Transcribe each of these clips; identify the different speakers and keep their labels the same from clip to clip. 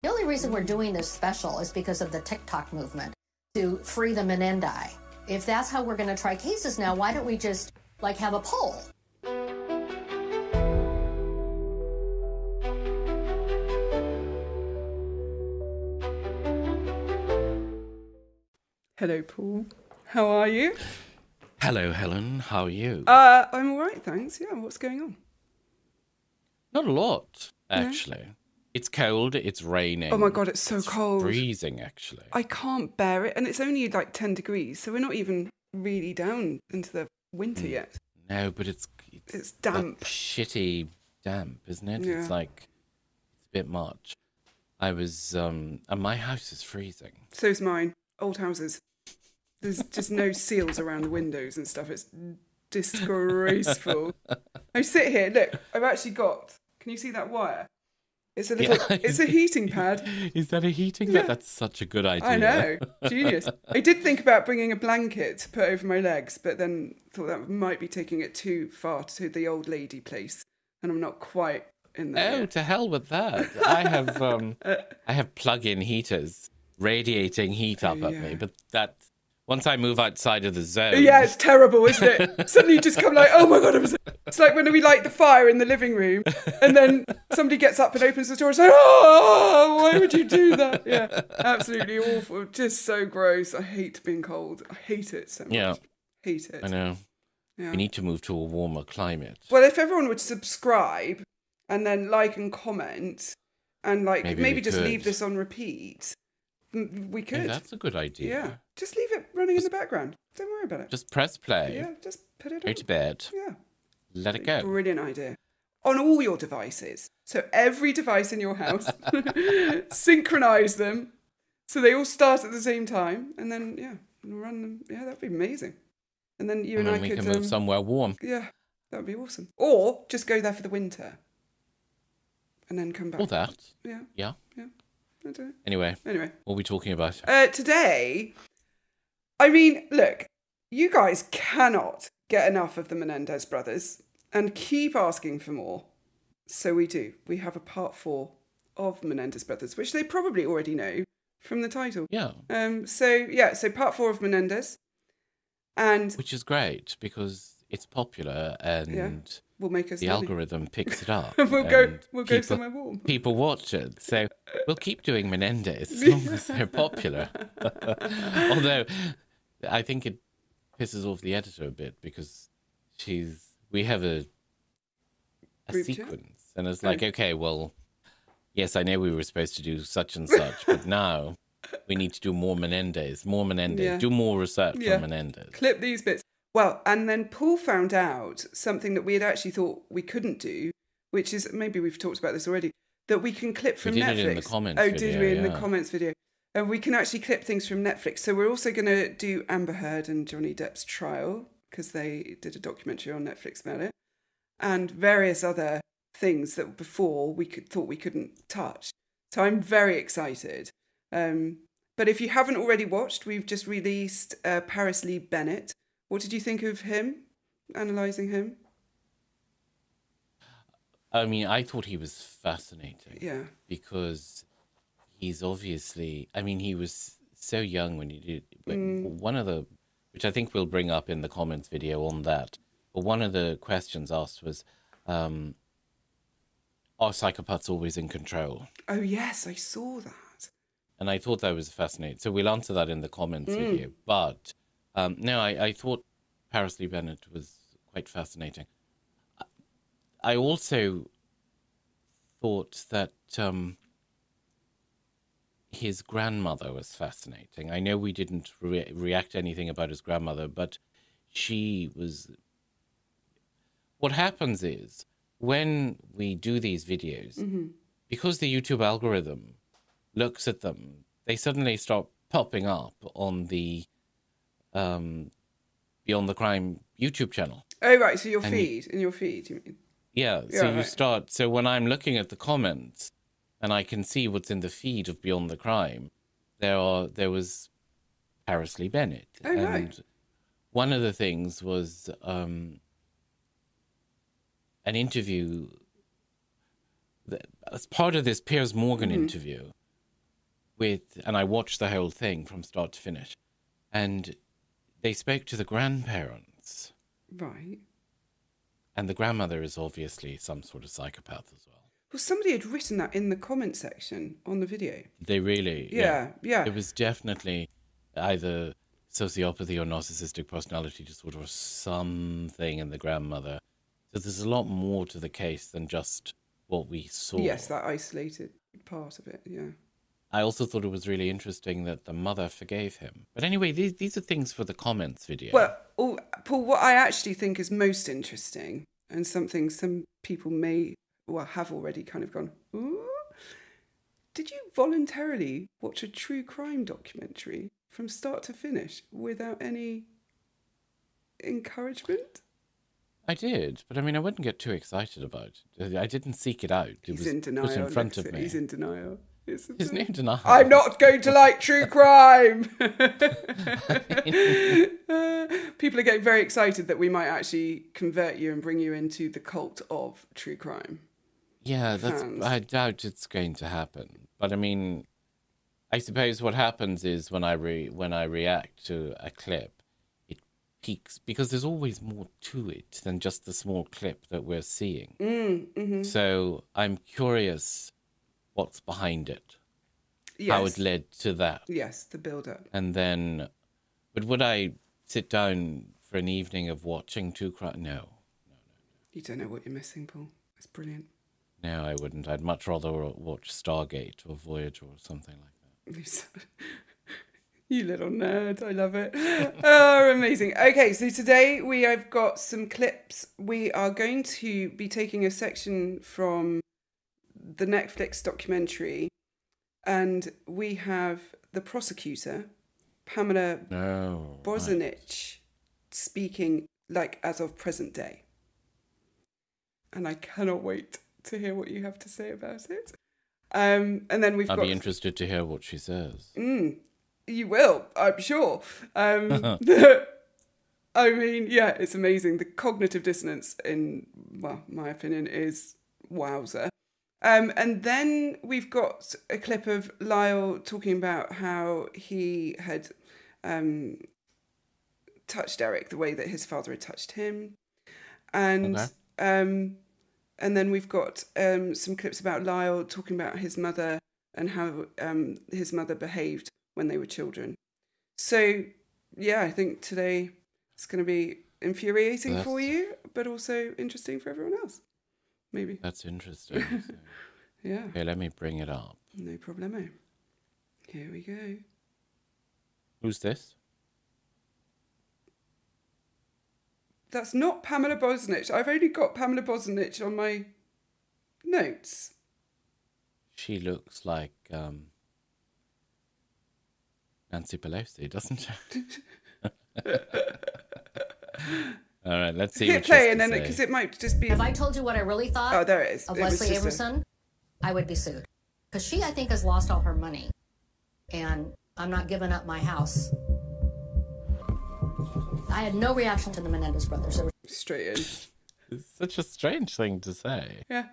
Speaker 1: The only reason we're doing this special is because of the TikTok movement to free the Menendez. If that's how we're going to try cases now, why don't we just, like, have a poll?
Speaker 2: Hello, Paul. How are you?
Speaker 3: Hello, Helen. How are you?
Speaker 2: I'm all right, thanks. Yeah, what's going on?
Speaker 3: Not a lot, actually. No? It's cold, it's raining.
Speaker 2: Oh my God, it's so cold.
Speaker 3: Freezing, actually.
Speaker 2: I can't bear it. And it's only like 10 degrees, so we're not even really down into the winter yet.
Speaker 3: No, but it's
Speaker 2: damp.
Speaker 3: Shitty damp, isn't it?
Speaker 2: Yeah.
Speaker 3: It's like, it's a bit much. I was, and my house is freezing.
Speaker 2: So's mine. Old houses. There's just no seals around the windows and stuff. It's disgraceful. I sit here, look, I've actually got, can you see that wire? It's a little, it's a heating pad.
Speaker 3: Is that a heating pad? That's such a good idea.
Speaker 2: I know, genius. I did think about bringing a blanket to put over my legs, but then thought that might be taking it too far to the old lady place, and I'm not quite in there.
Speaker 3: Oh,
Speaker 2: yet.
Speaker 3: To hell with that. I have plug-in heaters radiating heat up at me, but that once I move outside of the zone...
Speaker 2: Yeah, it's terrible, isn't it? Suddenly you just come like, oh my God, it's like when we light the fire in the living room and then somebody gets up and opens the door and says, oh, why would you do that? Yeah, absolutely awful. Just so gross. I hate being cold. I hate it so much.
Speaker 3: Yeah.
Speaker 2: Hate it.
Speaker 3: I know.
Speaker 2: Yeah.
Speaker 3: We need to move to a warmer climate.
Speaker 2: Well, if everyone would subscribe and then like and comment and like maybe just leave this on repeat... We could.
Speaker 3: Yeah, that's a good idea.
Speaker 2: Yeah. Just leave it running in the background. Don't worry about it.
Speaker 3: Just press play.
Speaker 2: Yeah, just put it on.
Speaker 3: Go to bed.
Speaker 2: Yeah.
Speaker 3: Let it go.
Speaker 2: Brilliant idea. On all your devices. So every device in your house, synchronise them so they all start at the same time and then, run them. Yeah, that'd be amazing. And then you and I
Speaker 3: we
Speaker 2: could...
Speaker 3: can move somewhere warm.
Speaker 2: Yeah, that'd be awesome. Or just go there for the winter and then come back.
Speaker 3: Or that.
Speaker 2: Yeah.
Speaker 3: Yeah.
Speaker 2: Yeah.
Speaker 3: Anyway, what are we talking about?
Speaker 2: Today, I mean, look, you guys cannot get enough of the Menendez Brothers and keep asking for more. So we do. We have a part 4 of Menendez Brothers, which they probably already know from the title.
Speaker 3: Yeah.
Speaker 2: So part 4 of Menendez. And
Speaker 3: which is great because it's popular and
Speaker 2: will make us
Speaker 3: the algorithm picks it up.
Speaker 2: we'll go somewhere warm.
Speaker 3: People watch it. So we'll keep doing Menendez as long as they're popular. Although I think it pisses off the editor a bit because we have a sequence and it's like, okay, well, yes, I know we were supposed to do such and such, but now we need to do more Menendez, do more research on Menendez.
Speaker 2: Clip these bits. Well, and then Paul found out something that we had actually thought we couldn't do, which is, maybe we've talked about this already, that we can clip from Netflix.
Speaker 3: We did it in the comments video.
Speaker 2: Did we? In the comments video. And we can actually clip things from Netflix. So we're also going to do Amber Heard and Johnny Depp's trial, because they did a documentary on Netflix about it, and various other things that before thought we couldn't touch. So I'm very excited. But if you haven't already watched, we've just released Paris Lee Bennett. What did you think of him, analysing him?
Speaker 3: I mean, I thought he was fascinating.
Speaker 2: Yeah.
Speaker 3: Because he's obviously... I mean, he was so young when he did... One of the... Which I think we'll bring up in the comments video on that. But one of the questions asked was, are psychopaths always in control?
Speaker 2: Oh, yes, I saw that.
Speaker 3: And I thought that was fascinating. So we'll answer that in the comments video. But... no, I thought Paris Lee Bennett was quite fascinating. I also thought that his grandmother was fascinating. I know we didn't react to anything about his grandmother, but she was... What happens is, when we do these videos, because the YouTube algorithm looks at them, they suddenly start popping up on the... Beyond the Crime YouTube channel.
Speaker 2: Oh, right, so in your feed, you mean?
Speaker 3: Yeah, so you start... So when I'm looking at the comments and I can see what's in the feed of Beyond the Crime, there was Paris Lee Bennett.
Speaker 2: Oh, right.
Speaker 3: One of the things was an interview, as part of this Piers Morgan interview, and I watched the whole thing from start to finish, and they spoke to the grandparents.
Speaker 2: Right.
Speaker 3: And the grandmother is obviously some sort of psychopath as well.
Speaker 2: Well, somebody had written that in the comment section on the video.
Speaker 3: They really...
Speaker 2: Yeah.
Speaker 3: It was definitely either sociopathy or narcissistic personality disorder or something in the grandmother. So there's a lot more to the case than just what we saw.
Speaker 2: Yes, that isolated part of it, yeah.
Speaker 3: I also thought it was really interesting that the mother forgave him. But anyway, these are things for the comments video.
Speaker 2: Well, Paul, what I actually think is most interesting, and something some people may, well, have already kind of gone, ooh, did you voluntarily watch a true crime documentary from start to finish without any encouragement?
Speaker 3: I did, but I mean, I wouldn't get too excited about it. I didn't seek it out. It was
Speaker 2: in denial.
Speaker 3: put in front of me.
Speaker 2: He's in denial.
Speaker 3: He's no denial.
Speaker 2: I'm not going to like true crime. People are getting very excited that we might actually convert you and bring you into the cult of true crime.
Speaker 3: Yeah,
Speaker 2: fans.
Speaker 3: I doubt it's going to happen. But I mean, I suppose what happens is when I react to a clip, it peaks because there's always more to it than just the small clip that we're seeing.
Speaker 2: Mm-hmm.
Speaker 3: So I'm curious what's behind it,
Speaker 2: Yes.
Speaker 3: how it led to that.
Speaker 2: Yes, the build-up.
Speaker 3: And then, but would I sit down for an evening of watching true crime? No.
Speaker 2: You don't know what you're missing, Paul. It's brilliant.
Speaker 3: No, I wouldn't. I'd much rather watch Stargate or Voyager or something like that.
Speaker 2: You little nerd. I love it. Oh, amazing. Okay, so today we have got some clips. We are going to be taking a section from the Netflix documentary, and we have the prosecutor, Pamela Bozanich, speaking like as of present day. And I cannot wait to hear what you have to say about it. And then
Speaker 3: I'd be interested to hear what she says.
Speaker 2: You will, I'm sure. I mean, yeah, it's amazing. The cognitive dissonance, in, well, my opinion, is wowzer. And then we've got a clip of Lyle talking about how he had touched Eric the way that his father had touched him. And then we've got some clips about Lyle talking about his mother and how his mother behaved when they were children. So, yeah, I think today it's going to be infuriating for you, but also interesting for everyone else. Maybe.
Speaker 3: That's interesting. So.
Speaker 2: Yeah.
Speaker 3: Okay, let me bring it up.
Speaker 2: No problemo. Here we go.
Speaker 3: Who's this?
Speaker 2: That's not Pamela Bozanich. I've only got Pamela Bozanich on my notes.
Speaker 3: She looks like Nancy Pelosi, doesn't she? All right, let's see.
Speaker 2: Hit play, and then because it might just be.
Speaker 1: If I told you what I really thought
Speaker 2: there it is.
Speaker 1: of Leslie Abramson, I would be sued. Because she, I think, has lost all her money. And I'm not giving up my house. I had no reaction to the Menendez Brothers.
Speaker 2: Straight in.
Speaker 3: It's such a strange thing to say.
Speaker 2: Yeah.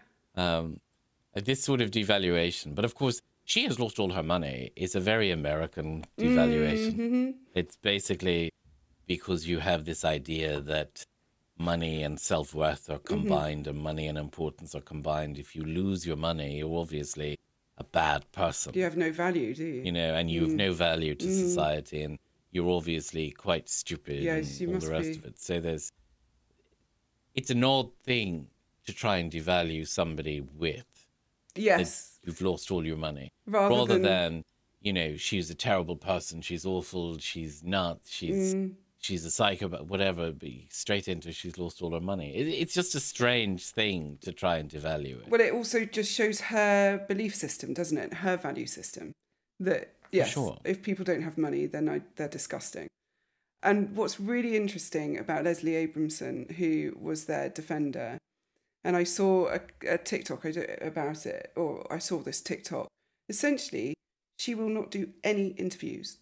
Speaker 3: This sort of devaluation. But of course, she has lost all her money. It's a very American devaluation. Mm-hmm. It's basically because you have this idea that money and self-worth are combined, and money and importance are combined. If you lose your money, you're obviously a bad person.
Speaker 2: You have no value, do you?
Speaker 3: You know, and you have no value to society, and you're obviously quite stupid,
Speaker 2: yes,
Speaker 3: and all the rest of it. So it's an odd thing to try and devalue somebody with.
Speaker 2: Yes.
Speaker 3: You've lost all your money. Rather than, you know, she's a terrible person, she's awful, she's nuts, she's a psychopath, whatever, but straight into she's lost all her money. It's just a strange thing to try and devalue it.
Speaker 2: Well, it also just shows her belief system, doesn't it? Her value system. That, yes,
Speaker 3: sure.
Speaker 2: If people don't have money, then they're disgusting. And what's really interesting about Leslie Abramson, who was their defender, and I saw a TikTok about it, or I saw this TikTok. Essentially, she will not do any interviews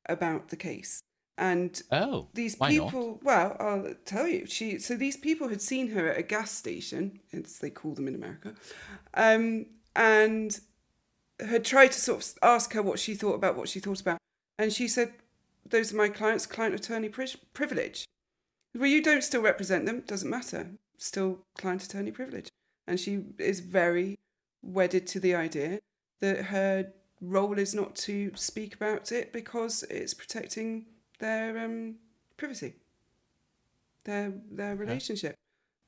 Speaker 2: about the case. And these people, well, I'll tell you, so these people had seen her at a gas station, as they call them in America, and had tried to sort of ask her what she thought about. And she said, those are my clients, client-attorney privilege. Well, you don't still represent them, doesn't matter. Still client-attorney privilege. And she is very wedded to the idea that her role is not to speak about it because it's protecting their privacy, their relationship.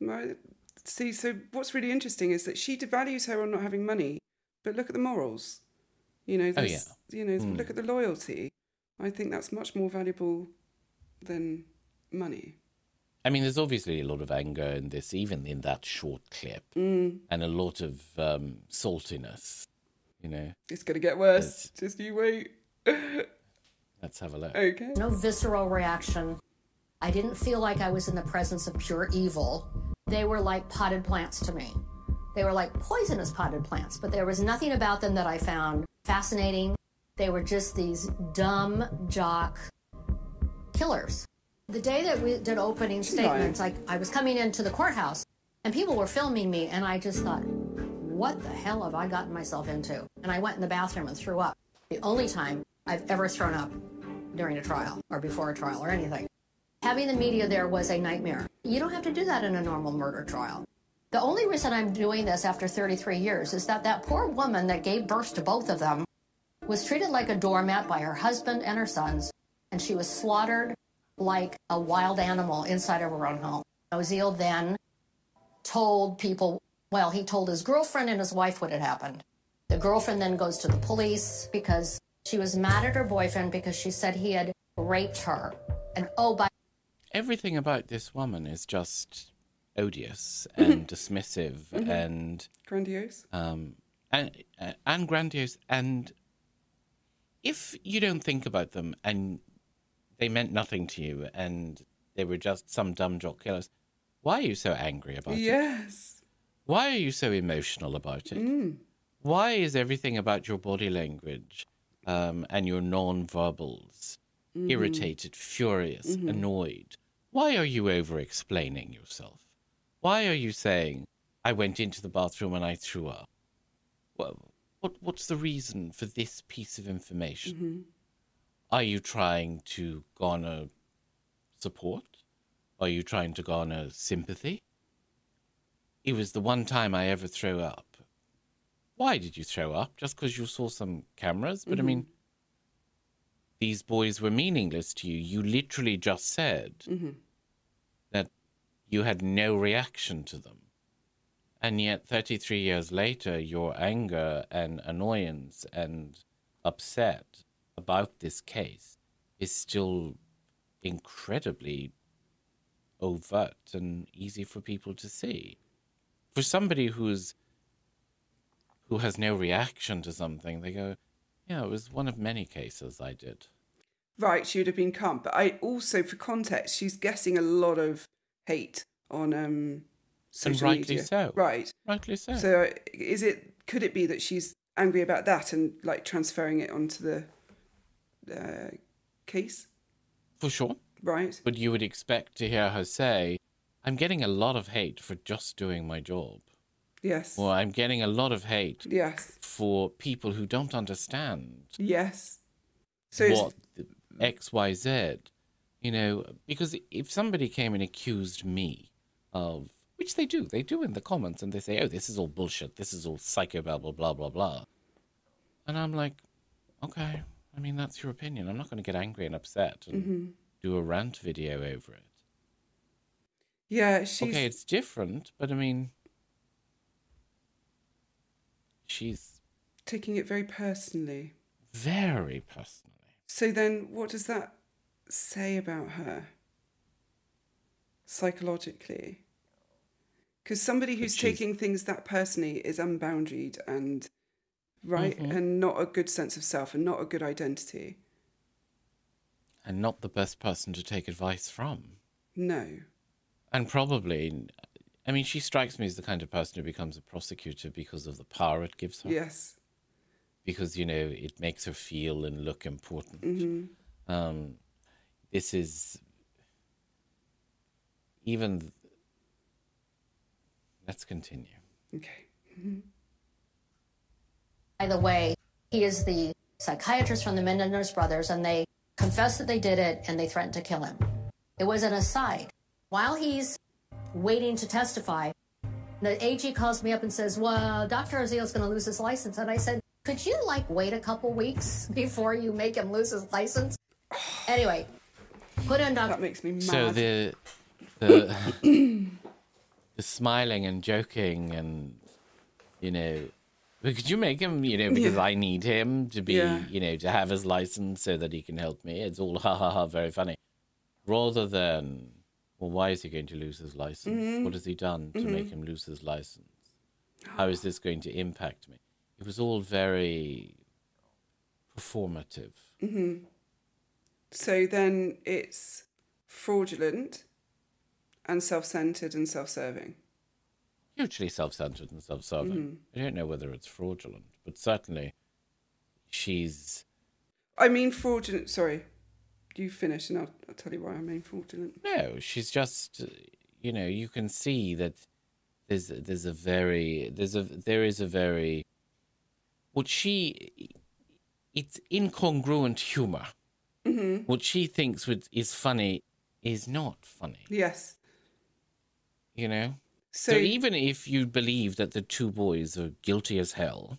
Speaker 2: Right? See, so what's really interesting is that she devalues her on not having money, but look at the morals. You know, look at the loyalty. I think that's much more valuable than money.
Speaker 3: I mean, there's obviously a lot of anger in this, even in that short clip, and a lot of saltiness, you know. It's
Speaker 2: going to get worse. Just you wait.
Speaker 3: Let's have a look.
Speaker 2: Okay.
Speaker 1: No visceral reaction. I didn't feel like I was in the presence of pure evil. They were like potted plants to me. They were like poisonous potted plants, but there was nothing about them that I found fascinating. They were just these dumb jock killers. The day that we did opening statements, I was coming into the courthouse and people were filming me, and I just thought, what the hell have I gotten myself into? And I went in the bathroom and threw up. The only time I've ever thrown up during a trial or before a trial or anything. Having the media there was a nightmare. You don't have to do that in a normal murder trial. The only reason I'm doing this after 33 years is that poor woman that gave birth to both of them was treated like a doormat by her husband and her sons, and she was slaughtered like a wild animal inside of her own home. Oziel then told people, well, he told his girlfriend and his wife what had happened. The girlfriend then goes to the police because she was mad at her boyfriend because she said he had raped her. And
Speaker 3: everything about this woman is just odious and dismissive and
Speaker 2: grandiose.
Speaker 3: And grandiose. And if you don't think about them and they meant nothing to you and they were just some dumb jock killers, why are you so angry about it?
Speaker 2: Yes.
Speaker 3: Why are you so emotional about it? Why is everything about your body language and your non-verbals irritated, furious, annoyed? Why are you over-explaining yourself? Why are you saying, I went into the bathroom and I threw up? Well, what's the reason for this piece of information? Are you trying to garner support? Are you trying to garner sympathy? It was the one time I ever threw up. Why did you throw up? Just because you saw some cameras? But I mean, these boys were meaningless to you. You literally just said that you had no reaction to them. And yet 33 years later, your anger and annoyance and upset about this case is still incredibly overt and easy for people to see. For somebody who has no reaction to something, they go, yeah, it was one of many cases I did.
Speaker 2: Right, she would have been calm. But I also, for context, she's getting a lot of hate on social
Speaker 3: and rightly
Speaker 2: media.
Speaker 3: So.
Speaker 2: Right.
Speaker 3: Rightly so.
Speaker 2: So could it be that she's angry about that and like transferring it onto the case?
Speaker 3: For sure.
Speaker 2: Right.
Speaker 3: But you would expect to hear her say, I'm getting a lot of hate for just doing my job.
Speaker 2: Yes.
Speaker 3: Or I'm getting a lot of hate
Speaker 2: yes.
Speaker 3: for people who don't understand
Speaker 2: yes.
Speaker 3: So what X, Y, Z. You know, because if somebody came and accused me of, which they do in the comments, and they say, oh, this is all bullshit, this is all psycho, blah, blah, blah, blah, blah. And I'm like, okay, I mean, that's your opinion. I'm not going to get angry and upset and do a rant video over it.
Speaker 2: Yeah, she's...
Speaker 3: Okay, it's different, but I mean, she's...
Speaker 2: taking it very personally.
Speaker 3: Very personally.
Speaker 2: So then what does that say about her psychologically? Because somebody who's taking things that personally is unboundaried and and not a good sense of self and not a good identity.
Speaker 3: And not the best person to take advice from.
Speaker 2: No.
Speaker 3: And probably, I mean, she strikes me as the kind of person who becomes a prosecutor because of the power it gives her.
Speaker 2: Yes.
Speaker 3: Because, you know, it makes her feel and look important. This is even... Let's continue.
Speaker 2: Okay.
Speaker 1: By the way, he is the psychiatrist from the Menendez Brothers, and they confessed that they did it, and they threatened to kill him. It was an aside. While he's waiting to testify, the AG calls me up and says, well, Dr. Oziel's going to lose his license. And I said, could you, wait a couple weeks before you make him lose his license? Anyway, put in Dr.
Speaker 2: That makes me mad.
Speaker 3: So the smiling and joking and, could you make him, because I need him to be, to have his license so that he can help me. It's all ha ha ha, very funny. Rather than, well, why is he going to lose his license?
Speaker 2: Mm-hmm.
Speaker 3: What has he done to make him lose his license? How is this going to impact me? It was all very performative.
Speaker 2: Mm-hmm. So then it's fraudulent and self-centered and self-serving.
Speaker 3: Hugely self-centered and self-serving.
Speaker 2: Mm-hmm.
Speaker 3: I don't know whether it's fraudulent, but certainly she's...
Speaker 2: I mean fraudulent, sorry. You finish and I'll tell you why I mean fraudulent.
Speaker 3: No, she's just, you can see that there is a very, it's incongruent humor.
Speaker 2: Mm-hmm.
Speaker 3: What she thinks is funny is not funny.
Speaker 2: Yes.
Speaker 3: So even if you believe that the two boys are guilty as hell,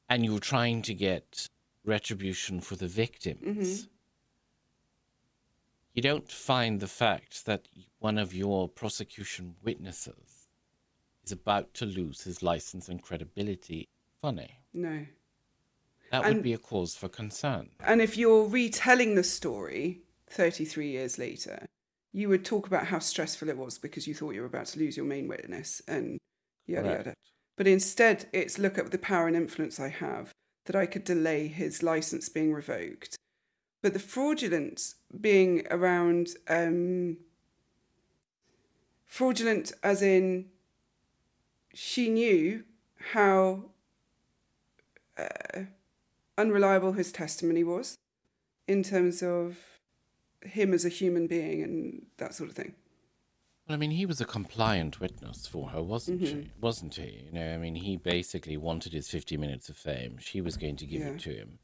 Speaker 3: and you're trying to get retribution for the victims, you don't find the fact that one of your prosecution witnesses is about to lose his license and credibility funny.
Speaker 2: No.
Speaker 3: That would be a cause for concern.
Speaker 2: And if you're retelling the story 33 years later, you would talk about how stressful it was because you thought you were about to lose your main witness and yada yada. But instead, it's look at the power and influence I have, that I could delay his license being revoked. But the fraudulence being around, fraudulent as in she knew how unreliable his testimony was in terms of him as a human being and that sort of thing.
Speaker 3: Well, I mean, he was a compliant witness for her, wasn't he? He basically wanted his 50 minutes of fame. She was going to give it to him.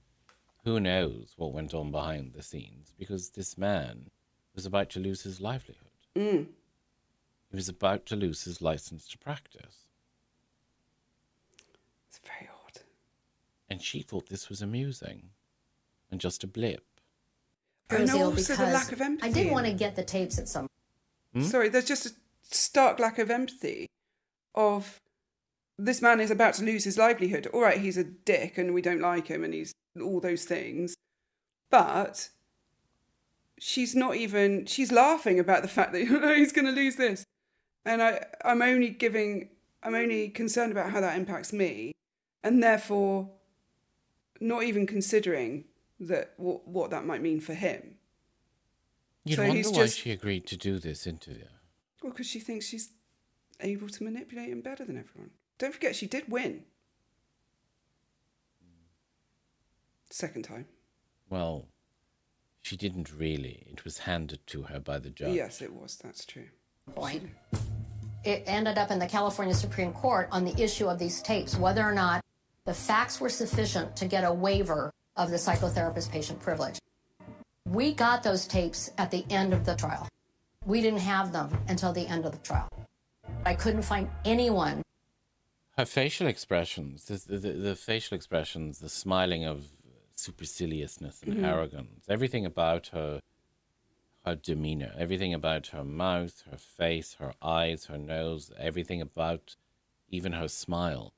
Speaker 3: Who knows what went on behind the scenes, because this man was about to lose his livelihood. He was about to lose his license to practice.
Speaker 2: It's very odd.
Speaker 3: And she thought this was amusing and just a blip.
Speaker 2: And also the lack of empathy.
Speaker 1: I did want to get the tapes at some
Speaker 2: Sorry, there's just a stark lack of empathy of this man is about to lose his livelihood. All right, he's a dick and we don't like him and he's all those things. But she's laughing about the fact that he's going to lose this. And I'm only concerned about how that impacts me, and therefore not even considering that what that might mean for him.
Speaker 3: You'd wonder why she agreed to do this interview.
Speaker 2: Well, because she thinks she's able to manipulate him better than everyone. Don't forget, she did win. Second time.
Speaker 3: Well, she didn't really. It was handed to her by the judge.
Speaker 2: Yes, it was. That's true.
Speaker 1: point. It ended up in the California Supreme Court on the issue of these tapes, whether or not the facts were sufficient to get a waiver of the psychotherapist patient privilege. We got those tapes at the end of the trial. We didn't have them until the end of the trial. I couldn't find anyone.
Speaker 3: Her facial expressions, the facial expressions, the smiling of superciliousness and arrogance, everything about her demeanor, everything about her mouth, her face, her eyes, her nose, everything about even her smile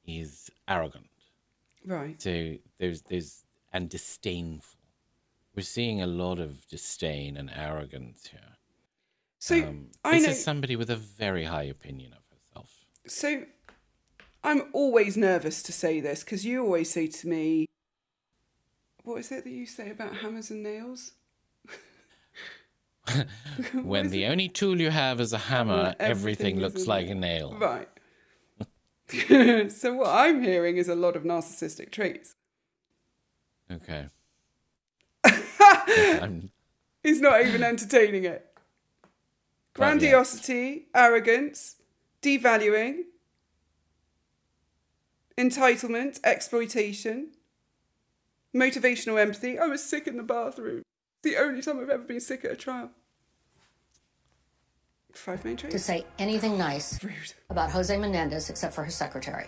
Speaker 3: is arrogant.
Speaker 2: Right.
Speaker 3: So there's and disdainful. We're seeing a lot of disdain and arrogance here.
Speaker 2: So
Speaker 3: this is somebody with a very high opinion of herself.
Speaker 2: So I'm always nervous to say this because you always say to me, what is it that you say about hammers and nails?
Speaker 3: When the only tool you have is a hammer, everything looks like a nail.
Speaker 2: Right. So what I'm hearing is a lot of narcissistic traits.
Speaker 3: Okay.
Speaker 2: He's not even entertaining it. Grandiosity, arrogance, devaluing, entitlement, exploitation, motivational empathy. I was sick in the bathroom. It's the only time I've ever been sick at a trial. 5 main traits.
Speaker 1: To say anything nice
Speaker 2: Rude.
Speaker 1: about Jose Menendez except for his secretary.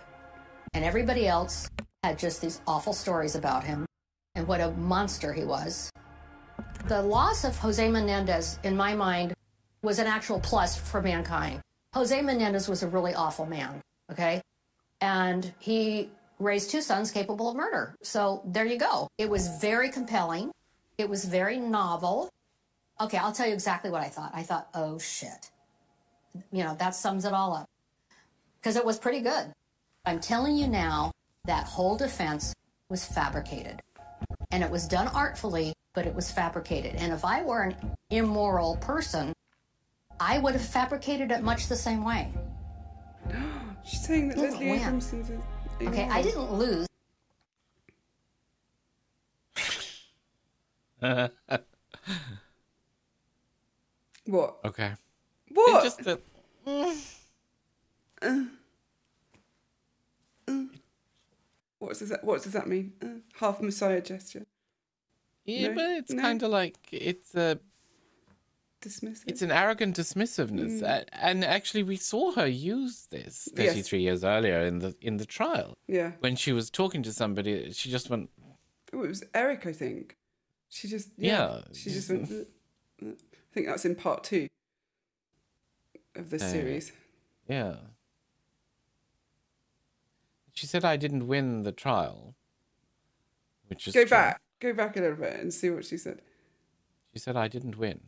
Speaker 1: And everybody else had just these awful stories about him and what a monster he was. The loss of Jose Menendez, in my mind, was an actual plus for mankind. Jose Menendez was a really awful man, okay? And he raised 2 sons capable of murder. So there you go. It was very compelling. It was very novel. Okay, I'll tell you exactly what I thought. I thought, oh, shit. You know, that sums it all up. Because it was pretty good. I'm telling you now, that whole defense was fabricated. And it was done artfully, but it was fabricated. And if I were an immoral person, I would have fabricated it much the same way.
Speaker 2: She's saying that
Speaker 1: Didn't
Speaker 2: Leslie
Speaker 1: win.
Speaker 2: Abramson's is
Speaker 1: Okay, I didn't lose.
Speaker 2: What?
Speaker 3: Okay.
Speaker 2: What?
Speaker 3: It's just that...
Speaker 2: What does that mean? Half Messiah gesture.
Speaker 3: Yeah,
Speaker 2: No?
Speaker 3: but it's
Speaker 2: No?
Speaker 3: kind of like it's an
Speaker 2: Dismissive.
Speaker 3: arrogant dismissiveness, and actually we saw her use this 33 years earlier in the trial.
Speaker 2: Yeah.
Speaker 3: When she was talking to somebody, she just went,
Speaker 2: Oh, it was Eric, I think. She just...
Speaker 3: Yeah.
Speaker 2: She just went... I think that's in part 2 of this series.
Speaker 3: yeah. She said, I didn't win the trial, which is
Speaker 2: Go
Speaker 3: true.
Speaker 2: back a little bit and see what she said.
Speaker 3: She said, I didn't win.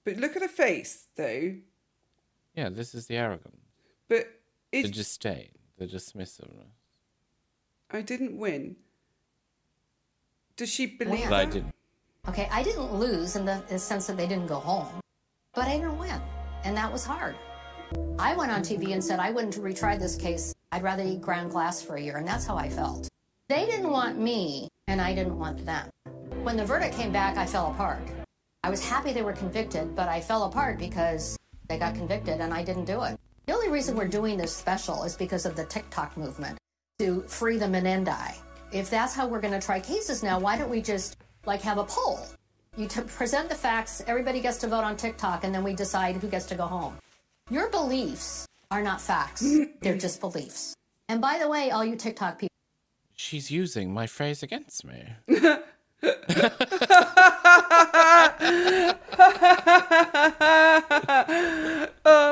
Speaker 2: But look at her face, though.
Speaker 3: Yeah, this is the arrogance,
Speaker 2: But
Speaker 3: the disdain, the dismissiveness.
Speaker 2: I didn't win. Does she believe
Speaker 3: But
Speaker 2: that?
Speaker 3: I didn't.
Speaker 1: Okay, I didn't lose in the sense that they didn't go home, but I didn't win, and that was hard. I went on TV and said I wouldn't retry this case. I'd rather eat ground glass for a year, and that's how I felt. They didn't want me, and I didn't want them. When the verdict came back, I fell apart. I was happy they were convicted, but I fell apart because they got convicted, and I didn't do it. The only reason we're doing this special is because of the TikTok movement to free the Menendez. If that's how we're going to try cases now, why don't we just, like, have a poll? You present the facts, everybody gets to vote on TikTok, and then we decide who gets to go home. Your beliefs are not facts. They're just beliefs. And by the way, all you TikTok people...
Speaker 3: She's using my phrase against me.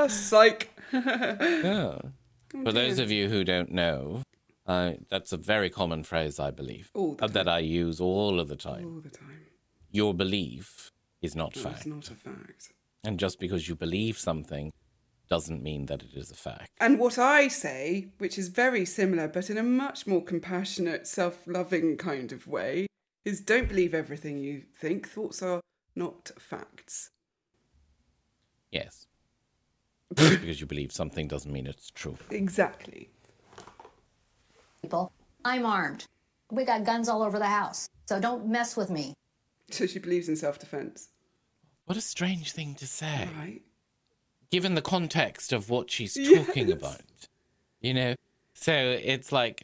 Speaker 2: Psych.
Speaker 3: Yeah. For those of you who don't know, that's a very common phrase, I believe, that I use all of the time.
Speaker 2: All the time.
Speaker 3: Your belief is not fact.
Speaker 2: It's not a fact.
Speaker 3: And just because you believe something doesn't mean that it is a fact.
Speaker 2: And what I say, which is very similar, but in a much more compassionate, self-loving kind of way, is don't believe everything you think. Thoughts are not facts.
Speaker 3: Yes. Just because you believe something doesn't mean it's true.
Speaker 2: Exactly.
Speaker 1: people. I'm armed. We got guns all over the house, so don't mess with me.
Speaker 2: So she believes in self-defense.
Speaker 3: What a strange thing to say.
Speaker 2: Right.
Speaker 3: Given the context of what she's talking
Speaker 2: Yes.
Speaker 3: about, you know? So it's like,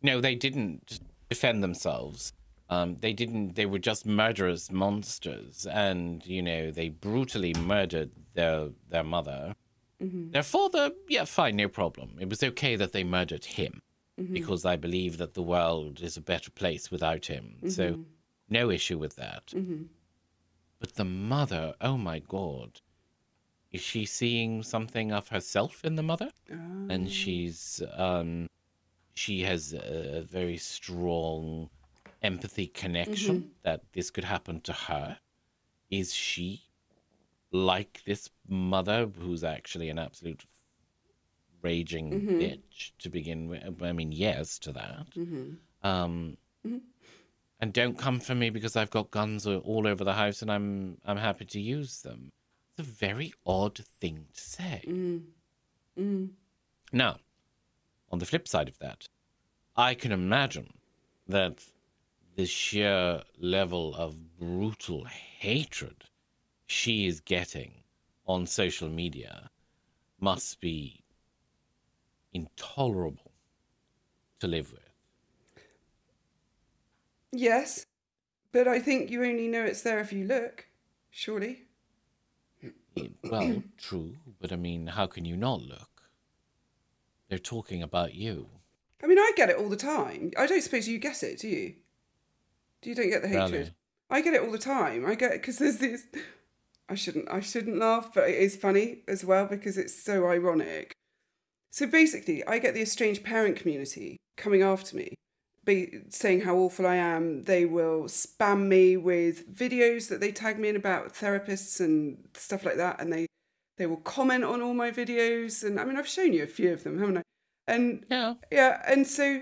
Speaker 3: no, they didn't defend themselves. They were just murderous monsters. And, you know, they brutally murdered their mother. Mm-hmm. Their father, yeah, fine, no problem. It was okay that they murdered him because I believe that the world is a better place without him. Mm-hmm. So no issue with that. Mm-hmm. But the mother, oh my God. Is she seeing something of herself in the mother? Oh. And she has a very strong empathy connection that this could happen to her. Is she like this mother who's actually an absolute raging bitch to begin with? I mean, yes to that. And don't come for me because I've got guns all over the house and I'm happy to use them. It's a very odd thing to say. Now, on the flip side of that, I can imagine that the sheer level of brutal hatred she is getting on social media must be intolerable to live with.
Speaker 2: Yes, but I think you only know it's there if you look, surely.
Speaker 3: Well, true, but I mean, how can you not look? They're talking about you.
Speaker 2: I mean, I get it all the time. I don't suppose you get it, do you? You don't get the hatred?
Speaker 3: Really?
Speaker 2: I get it all the time. I get it because there's these... I shouldn't laugh, but it is funny as well because it's so ironic. So basically, I get the estranged parent community coming after me, saying how awful I am. They will spam me with videos that they tag me in about therapists and stuff like that, and they will comment on all my videos. And I mean, I've shown you a few of them, haven't I? And yeah, and so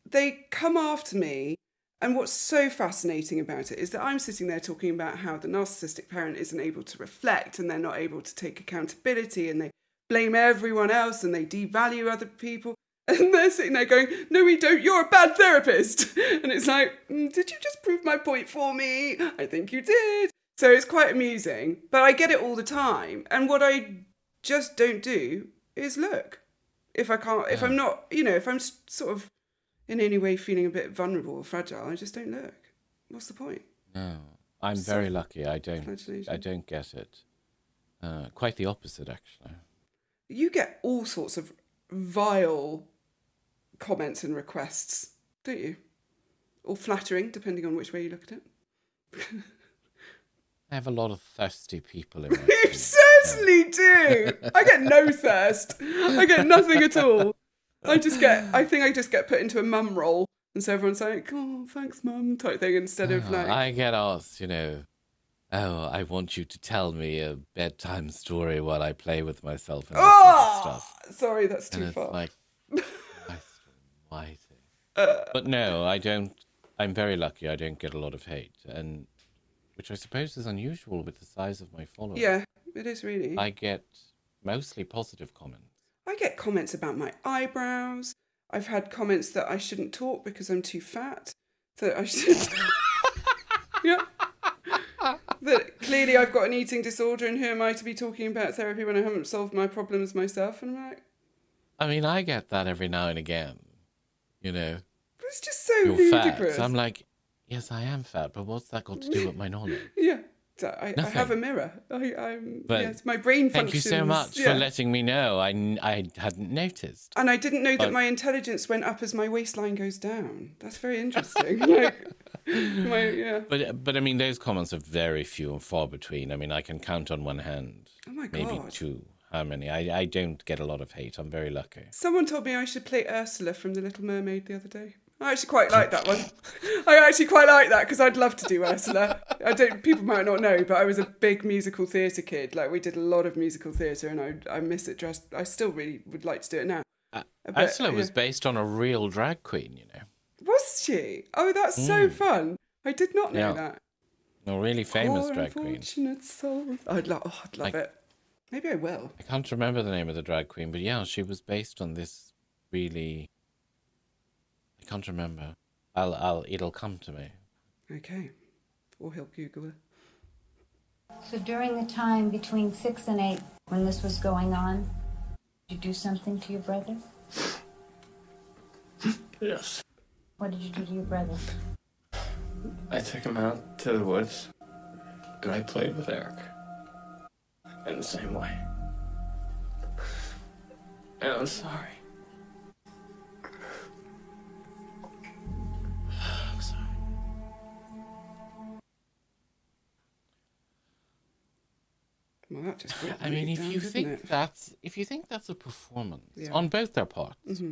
Speaker 2: they come after me. And what's so fascinating about it is that I'm sitting there talking about how the narcissistic parent isn't able to reflect and they're not able to take accountability and they blame everyone else and they devalue other people. And they're sitting there going, no, we don't, you're a bad therapist. And it's like, did you just prove my point for me? I think you did. So it's quite amusing, but I get it all the time. And what I just don't do is look. If I can't, if I'm not, if I'm sort of in any way feeling a bit vulnerable or fragile, I just don't look. What's the point?
Speaker 3: No, I'm very lucky. I don't get it. Quite the opposite, actually.
Speaker 2: You get all sorts of vile comments and requests, don't you? Or flattering, depending on which way you look at it.
Speaker 3: I have a lot of thirsty people in my
Speaker 2: You certainly do. I get no thirst. I get nothing at all. I think I just get put into a mum role. And so everyone's like, oh, thanks, mum, type thing, instead of like...
Speaker 3: I get asked, oh, I want you to tell me a bedtime story while I play with myself and stuff.
Speaker 2: Sorry, that's too
Speaker 3: and
Speaker 2: far.
Speaker 3: It's like, Christ almighty. But no, I don't. I'm very lucky. I don't get a lot of hate, and which I suppose is unusual with the size of my following.
Speaker 2: Yeah, it is really.
Speaker 3: I get mostly positive comments.
Speaker 2: I get comments about my eyebrows. I've had comments that I shouldn't talk because I'm too fat. That I should... yeah. That clearly I've got an eating disorder and who am I to be talking about therapy when I haven't solved my problems myself? And I'm like...
Speaker 3: I mean, I get that every now and again,
Speaker 2: But it's just so
Speaker 3: You're
Speaker 2: ludicrous.
Speaker 3: Fat. So I'm like, yes, I am fat, but what's that got to do with my knowledge?
Speaker 2: Yeah. So I have a mirror. Yes, my brain functions.
Speaker 3: Thank you so much for letting me know. I hadn't noticed.
Speaker 2: And I didn't know that my intelligence went up as my waistline goes down. That's very interesting.
Speaker 3: But I mean, those comments are very few and far between. I mean, I can count on one hand.
Speaker 2: Oh my God.
Speaker 3: Maybe two. How many? I don't get a lot of hate. I'm very lucky.
Speaker 2: Someone told me I should play Ursula from The Little Mermaid the other day. I actually quite like that one. I actually quite like that because I'd love to do Ursula. People might not know, but I was a big musical theatre kid. Like, we did a lot of musical theatre and I miss it. I still really would like to do it now.
Speaker 3: Ursula was based on a real drag queen,
Speaker 2: Was she? Oh, that's so fun. I did not know that.
Speaker 3: A really famous drag queen.
Speaker 2: Unfortunate soul. I'd love it. Maybe I will.
Speaker 3: I can't remember the name of the drag queen, but yeah, she was based on this really... I can't remember. It'll come to me.
Speaker 2: Okay. Or he'll Google it.
Speaker 4: So during the time between 6 and 8, when this was going on, did you do something to your brother?
Speaker 5: Yes.
Speaker 4: What did you do to your brother?
Speaker 5: I took him out to the woods, and I played with Eric. In the same way. And I'm sorry. I'm sorry.
Speaker 2: Well, that just brought
Speaker 3: I mean,
Speaker 2: me
Speaker 3: if
Speaker 2: down,
Speaker 3: you think that's a performance on both their parts,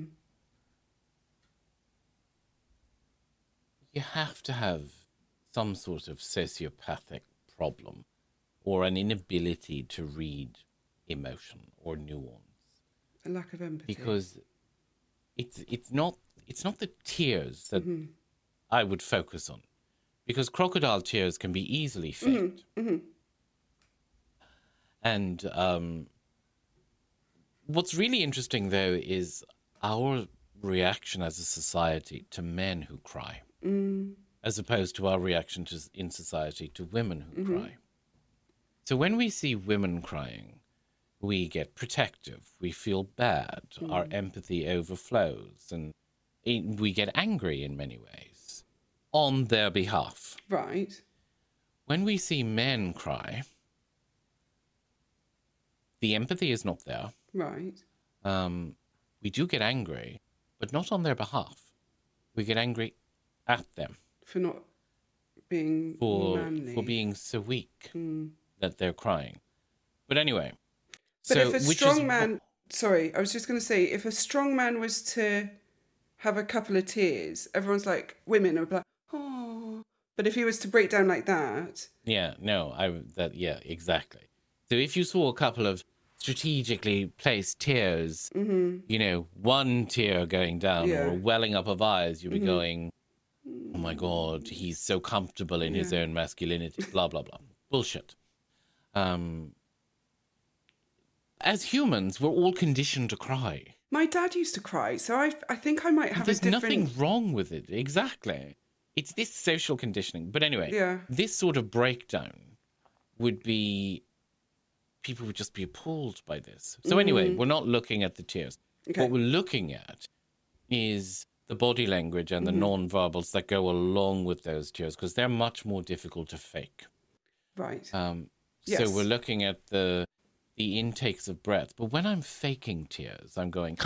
Speaker 3: you have to have some sort of sociopathic problem or an inability to read emotion or nuance.
Speaker 2: A lack of empathy.
Speaker 3: Because it's not the tears that I would focus on. Because crocodile tears can be easily faked. And what's really interesting, though, is our reaction as a society to men who cry, as opposed to our reaction in society to women who cry. So when we see women crying, we get protective, we feel bad, our empathy overflows, and we get angry in many ways on their behalf.
Speaker 2: Right.
Speaker 3: When we see men cry, the empathy is not there.
Speaker 2: Right.
Speaker 3: We do get angry, but not on their behalf. We get angry at them.
Speaker 2: For not being manly.
Speaker 3: For being so weak that they're crying. But anyway.
Speaker 2: But if a strong man... Sorry, I was just going to say, if a strong man was to have a couple of tears, everyone's like, women are like, oh. But if he was to break down like that...
Speaker 3: Yeah, no, yeah, exactly. So if you saw a couple of strategically placed tears, you know, one tear going down or welling up of eyes, you'd be going, oh my God, he's so comfortable in his own masculinity, blah, blah, blah. Bullshit. As humans, we're all conditioned to cry.
Speaker 2: My dad used to cry, so I think I might have
Speaker 3: There's nothing wrong with it, exactly. It's this social conditioning. But anyway, this sort of breakdown would be... People would just be appalled by this. So anyway, we're not looking at the tears. Okay. What we're looking at is the body language and the non-verbals that go along with those tears, because they're much more difficult to fake.
Speaker 2: Right.
Speaker 3: Yes. So we're looking at the intakes of breath. But when I'm faking tears, I'm going...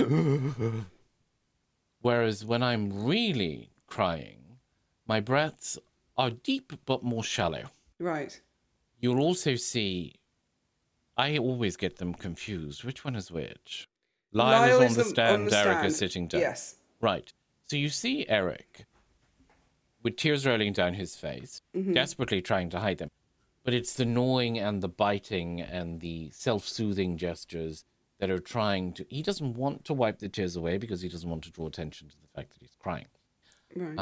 Speaker 3: Whereas when I'm really crying, my breaths are deep but more shallow.
Speaker 2: Right.
Speaker 3: You'll also see... I always get them confused. Which one is which? Lyle is on the stand, Eric is sitting down.
Speaker 2: Yes.
Speaker 3: Right. So you see Eric with tears rolling down his face, desperately trying to hide them. But it's the gnawing and the biting and the self-soothing gestures that are trying to... He doesn't want to wipe the tears away because he doesn't want to draw attention to the fact that he's crying.
Speaker 2: Right.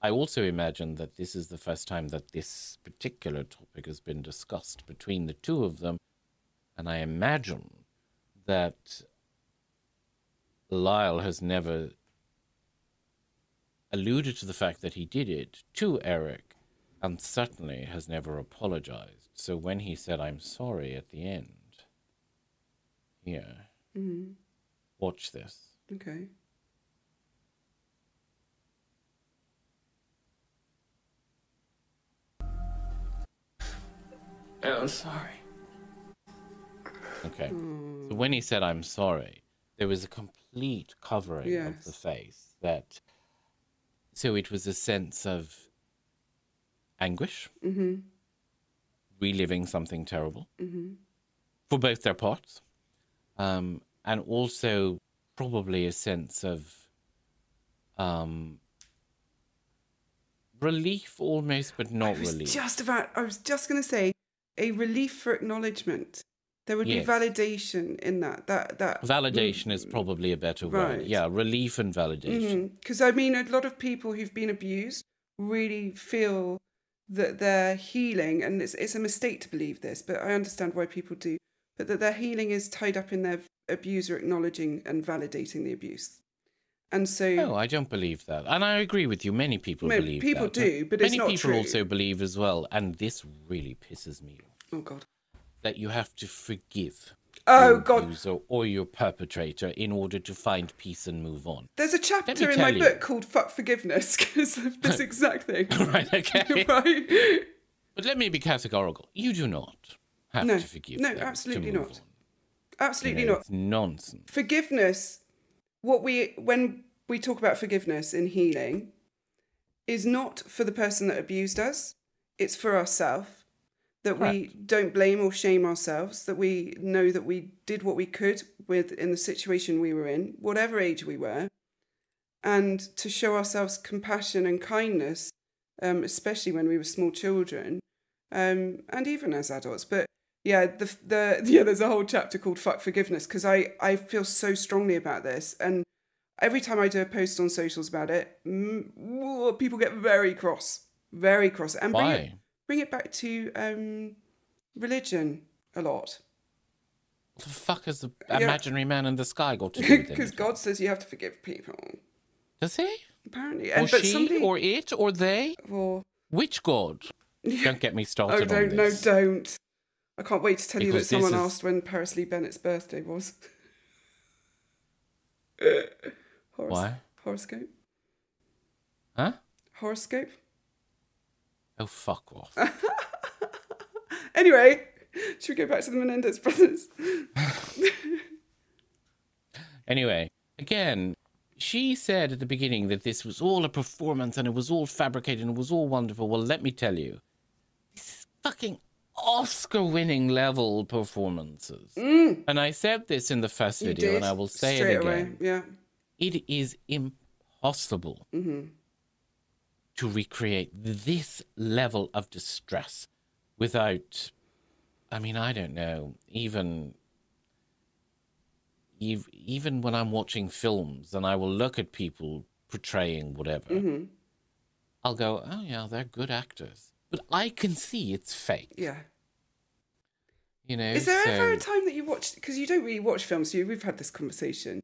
Speaker 3: I also imagine that this is the first time that this particular topic has been discussed between the two of them. And I imagine that Lyle has never alluded to the fact that he did it to Eric, and certainly has never apologized. So when he said, I'm sorry at the end, watch this.
Speaker 2: Okay.
Speaker 5: I'm sorry.
Speaker 3: Okay. So when he said, I'm sorry, there was a complete covering of the face that... So it was a sense of anguish, reliving something terrible for both their parts, and also probably a sense of relief almost, but not relief.
Speaker 2: I was just going to say, a relief for acknowledgement. There would be validation in that. That
Speaker 3: validation is probably a better word.
Speaker 2: Right.
Speaker 3: Yeah, relief and validation.
Speaker 2: Because, I mean, a lot of people who've been abused really feel that they're healing, and it's a mistake to believe this, but I understand why people do, but that their healing is tied up in their abuser acknowledging and validating the abuse. And so...
Speaker 3: No, I don't believe that. And I agree with you. Many people believe that.
Speaker 2: People do, but it's not true.
Speaker 3: Many people also believe as well, and this really pisses me off.
Speaker 2: Oh, God.
Speaker 3: That you have to forgive
Speaker 2: your
Speaker 3: abuser or your perpetrator in order to find peace and move on.
Speaker 2: There's a chapter in my book called Fuck Forgiveness because of this exact thing.
Speaker 3: Right, okay.
Speaker 2: Right.
Speaker 3: But let me be categorical. You do not have to forgive them.
Speaker 2: No, absolutely
Speaker 3: to move
Speaker 2: not.
Speaker 3: on.
Speaker 2: Absolutely not.
Speaker 3: It's nonsense.
Speaker 2: Forgiveness, when we talk about forgiveness in healing, is not for the person that abused us. It's for ourselves. That we don't blame or shame ourselves, that we know that we did what we could in the situation we were in, whatever age we were, and to show ourselves compassion and kindness, especially when we were small children, and even as adults. But yeah, there's a whole chapter called Fuck Forgiveness, because I feel so strongly about this, and every time I do a post on socials about it, people get very cross. And
Speaker 3: why?
Speaker 2: Bring it back to religion a lot.
Speaker 3: What the fuck has the imaginary man in the sky got to do with it?
Speaker 2: Because God says you have to forgive people.
Speaker 3: Does he?
Speaker 2: Apparently.
Speaker 3: Or she, or it, or they?
Speaker 2: Or...
Speaker 3: Which God? Don't get me started on this.
Speaker 2: No, don't. I can't wait to tell you that someone asked when Paris Lee Bennett's birthday was.
Speaker 3: Why?
Speaker 2: Horoscope.
Speaker 3: Huh?
Speaker 2: Horoscope?
Speaker 3: Oh, fuck off.
Speaker 2: Anyway, should we go back to the Menendez brothers?
Speaker 3: Anyway, again, she said at the beginning that this was all a performance and it was all fabricated and it was all wonderful. Well, let me tell you, this is fucking Oscar-winning level performances. And I said this in the first video, and I will say it again.
Speaker 2: Away. Yeah.
Speaker 3: It is impossible to recreate this level of distress without, I mean, I don't know, even when I'm watching films and I will look at people portraying whatever, I'll go, oh yeah, they're good actors. But I can see it's fake.
Speaker 2: Yeah.
Speaker 3: You know,
Speaker 2: is there ever a time that you watched, because you don't really watch films, we've had this conversation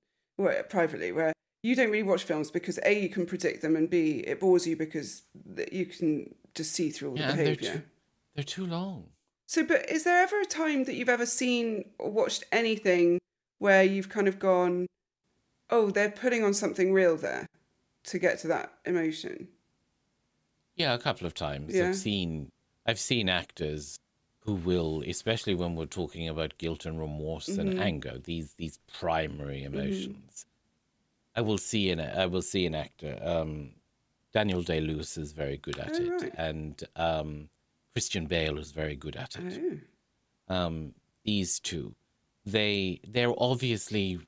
Speaker 2: privately, where you don't really watch films because A, you can predict them, and B, it bores you because you can just see through all the behaviour.
Speaker 3: They're too long.
Speaker 2: So, but is there ever a time that you've ever seen or watched anything where you've kind of gone, oh, they're putting on something real there to get to that emotion?
Speaker 3: Yeah, a couple of times.
Speaker 2: Yeah.
Speaker 3: I've seen actors who will, especially when we're talking about guilt and remorse and anger, these primary emotions. I will see an actor. Daniel Day-Lewis is very good at it,
Speaker 2: right.
Speaker 3: and Christian Bale is very good at it. These two, they're obviously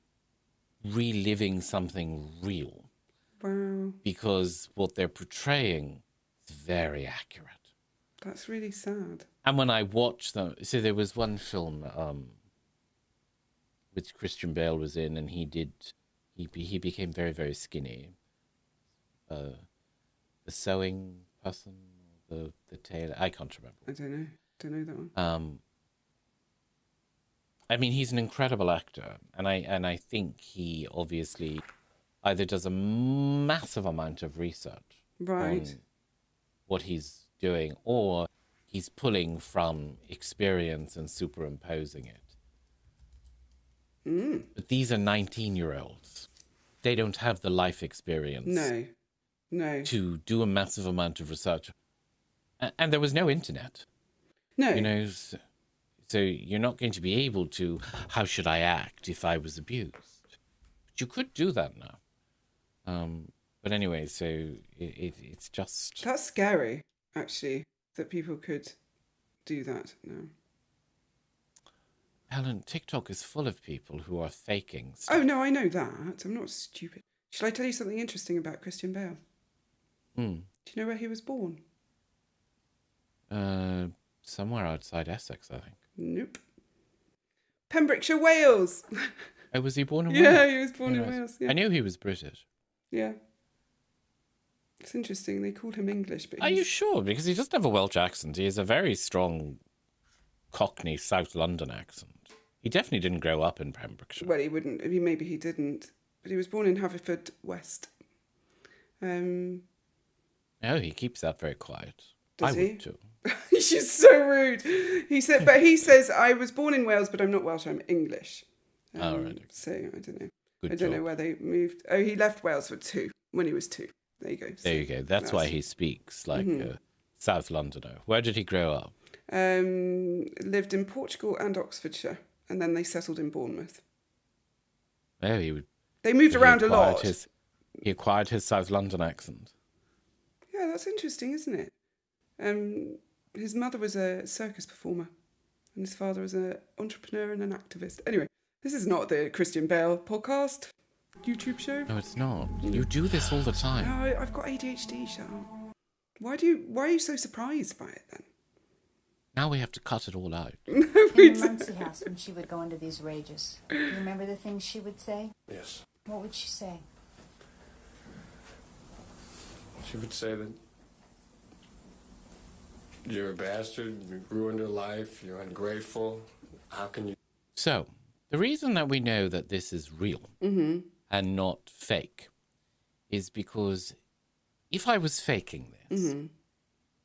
Speaker 3: reliving something real.
Speaker 2: Wow.
Speaker 3: Because what they're portraying is very accurate.
Speaker 2: That's really sad.
Speaker 3: And when I watch them, so there was one film which Christian Bale was in, and he became very, very skinny. The sewing person, the tailor, I can't remember.
Speaker 2: I don't know that one.
Speaker 3: I mean, he's an incredible actor, and I think he obviously either does a massive amount of research on what he's doing, or he's pulling from experience and superimposing it. But these are 19-year-olds. They don't have the life experience. No. To do a massive amount of research. And there was no internet.
Speaker 2: No.
Speaker 3: You know, so you're not going to be able to, how should I act if I was abused? But you could do that now. But anyway, so it's just...
Speaker 2: That's scary, actually, that people could do that now.
Speaker 3: Helen, TikTok is full of people who are faking stuff.
Speaker 2: Oh, no, I know that. I'm not stupid. Shall I tell you something interesting about Christian Bale? Do you know where he was born?
Speaker 3: Somewhere outside Essex, I think.
Speaker 2: Nope. Pembrokeshire, Wales.
Speaker 3: Oh, was he born in Wales?
Speaker 2: Yeah, he was born in Wales. Yeah.
Speaker 3: I knew he was British.
Speaker 2: Yeah. It's interesting. They called him English, but
Speaker 3: Are you sure? Because he doesn't have a Welsh accent. He has a very strong Cockney South London accent. He definitely didn't grow up in Pembrokeshire.
Speaker 2: Well, he wouldn't. Maybe he didn't. But he was born in Haverfordwest.
Speaker 3: Oh, he keeps that very quiet.
Speaker 2: Does he?
Speaker 3: Would too.
Speaker 2: She's so rude. He says, I was born in Wales, but I'm not Welsh, I'm English.
Speaker 3: Right.
Speaker 2: So, I don't know.
Speaker 3: Good
Speaker 2: I don't
Speaker 3: job.
Speaker 2: know where they moved. Oh, he left Wales when he was 2. There you go.
Speaker 3: There you go. That's why he speaks like a South Londoner. Where did he grow up?
Speaker 2: Lived in Portugal and Oxfordshire, and then they settled in Bournemouth.
Speaker 3: Oh,
Speaker 2: They moved around a lot.
Speaker 3: He acquired his South London accent.
Speaker 2: Yeah, that's interesting, isn't it? His mother was a circus performer, and his father was an entrepreneur and an activist. Anyway, this is not the Christian Bale podcast, YouTube show.
Speaker 3: No, it's not. You do this all the time.
Speaker 2: No, I've got ADHD, shut up. Why are you so surprised by it then?
Speaker 3: Now we have to cut it all out.
Speaker 4: In the Muncie house, when she would go into these rages, do you remember the things she would say?
Speaker 5: Yes.
Speaker 4: What would she say?
Speaker 5: She would say that you're a bastard, you ruined her life, you're ungrateful. How can you...
Speaker 3: So, the reason that we know that this is real and not fake is because if I was faking this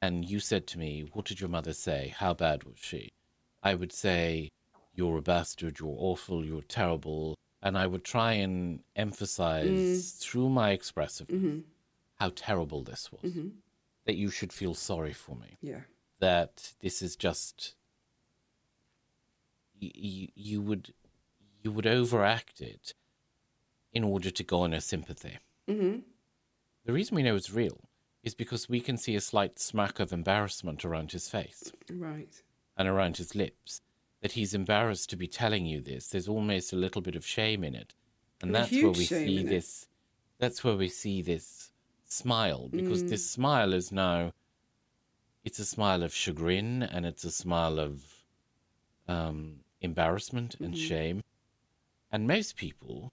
Speaker 3: and you said to me, what did your mother say? How bad was she? I would say, you're a bastard, you're awful, you're terrible. And I would try and emphasize through my expressiveness how terrible this was, that you should feel sorry for me.
Speaker 2: Yeah.
Speaker 3: That this is just, you would overact it in order to garner sympathy.
Speaker 2: Mm-hmm.
Speaker 3: The reason we know it's real is because we can see a slight smack of embarrassment around his face.
Speaker 2: Right.
Speaker 3: And around his lips, that he's embarrassed to be telling you this. There's almost a little bit of shame in it. And that's where we see this, that's where we see this smile, because this smile is now, it's a smile of chagrin, and it's a smile of embarrassment and shame. And most people,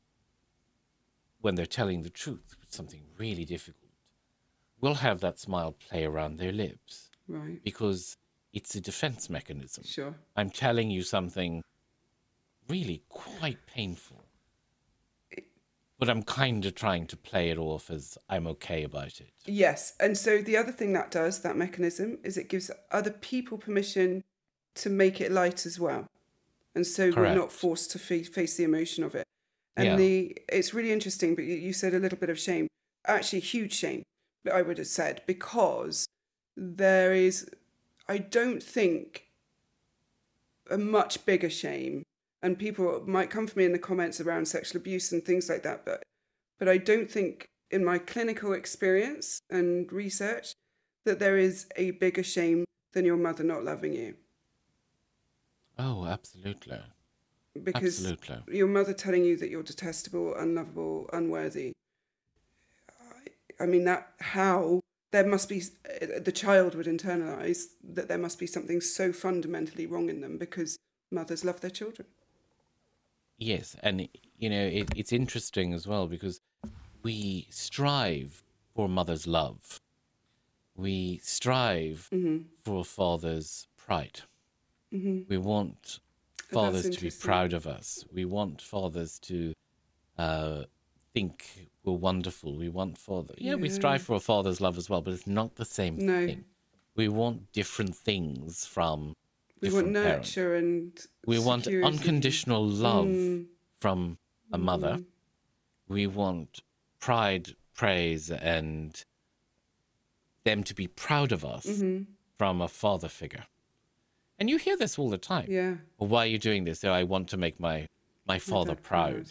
Speaker 3: when they're telling the truth with something really difficult, will have that smile play around their lips.
Speaker 2: Right.
Speaker 3: Because it's a defense mechanism.
Speaker 2: Sure.
Speaker 3: I'm telling you something really quite painful, but I'm kind of trying to play it off as I'm okay about it.
Speaker 2: Yes. And so the other thing that does, that mechanism, is it gives other people permission to make it light as well. And so
Speaker 3: Correct.
Speaker 2: we're not forced to face the emotion of it. And it's really interesting, but you said a little bit of shame, actually huge shame, I would have said, because there is, I don't think, a much bigger shame, and people might come for me in the comments around sexual abuse and things like that, but I don't think in my clinical experience and research that there is a bigger shame than your mother not loving you.
Speaker 3: Oh, absolutely.
Speaker 2: Because
Speaker 3: absolutely.
Speaker 2: Your mother telling you that you're detestable, unlovable, unworthy, I mean, there must be, the child would internalise that there must be something so fundamentally wrong in them because mothers love their children.
Speaker 3: Yes, and, it's interesting as well because we strive for mother's love. We strive for a father's pride. We want fathers to be proud of us. We want fathers to think we're wonderful. We want we strive for a father's love as well, but it's not the same thing. We want different things from different parents.
Speaker 2: Nurture and
Speaker 3: we want
Speaker 2: security.
Speaker 3: Unconditional love from a mother. We want pride, praise, and them to be proud of us from a father figure. And you hear this all the time.
Speaker 2: Yeah.
Speaker 3: Well, why are you doing this? I want to make my father proud.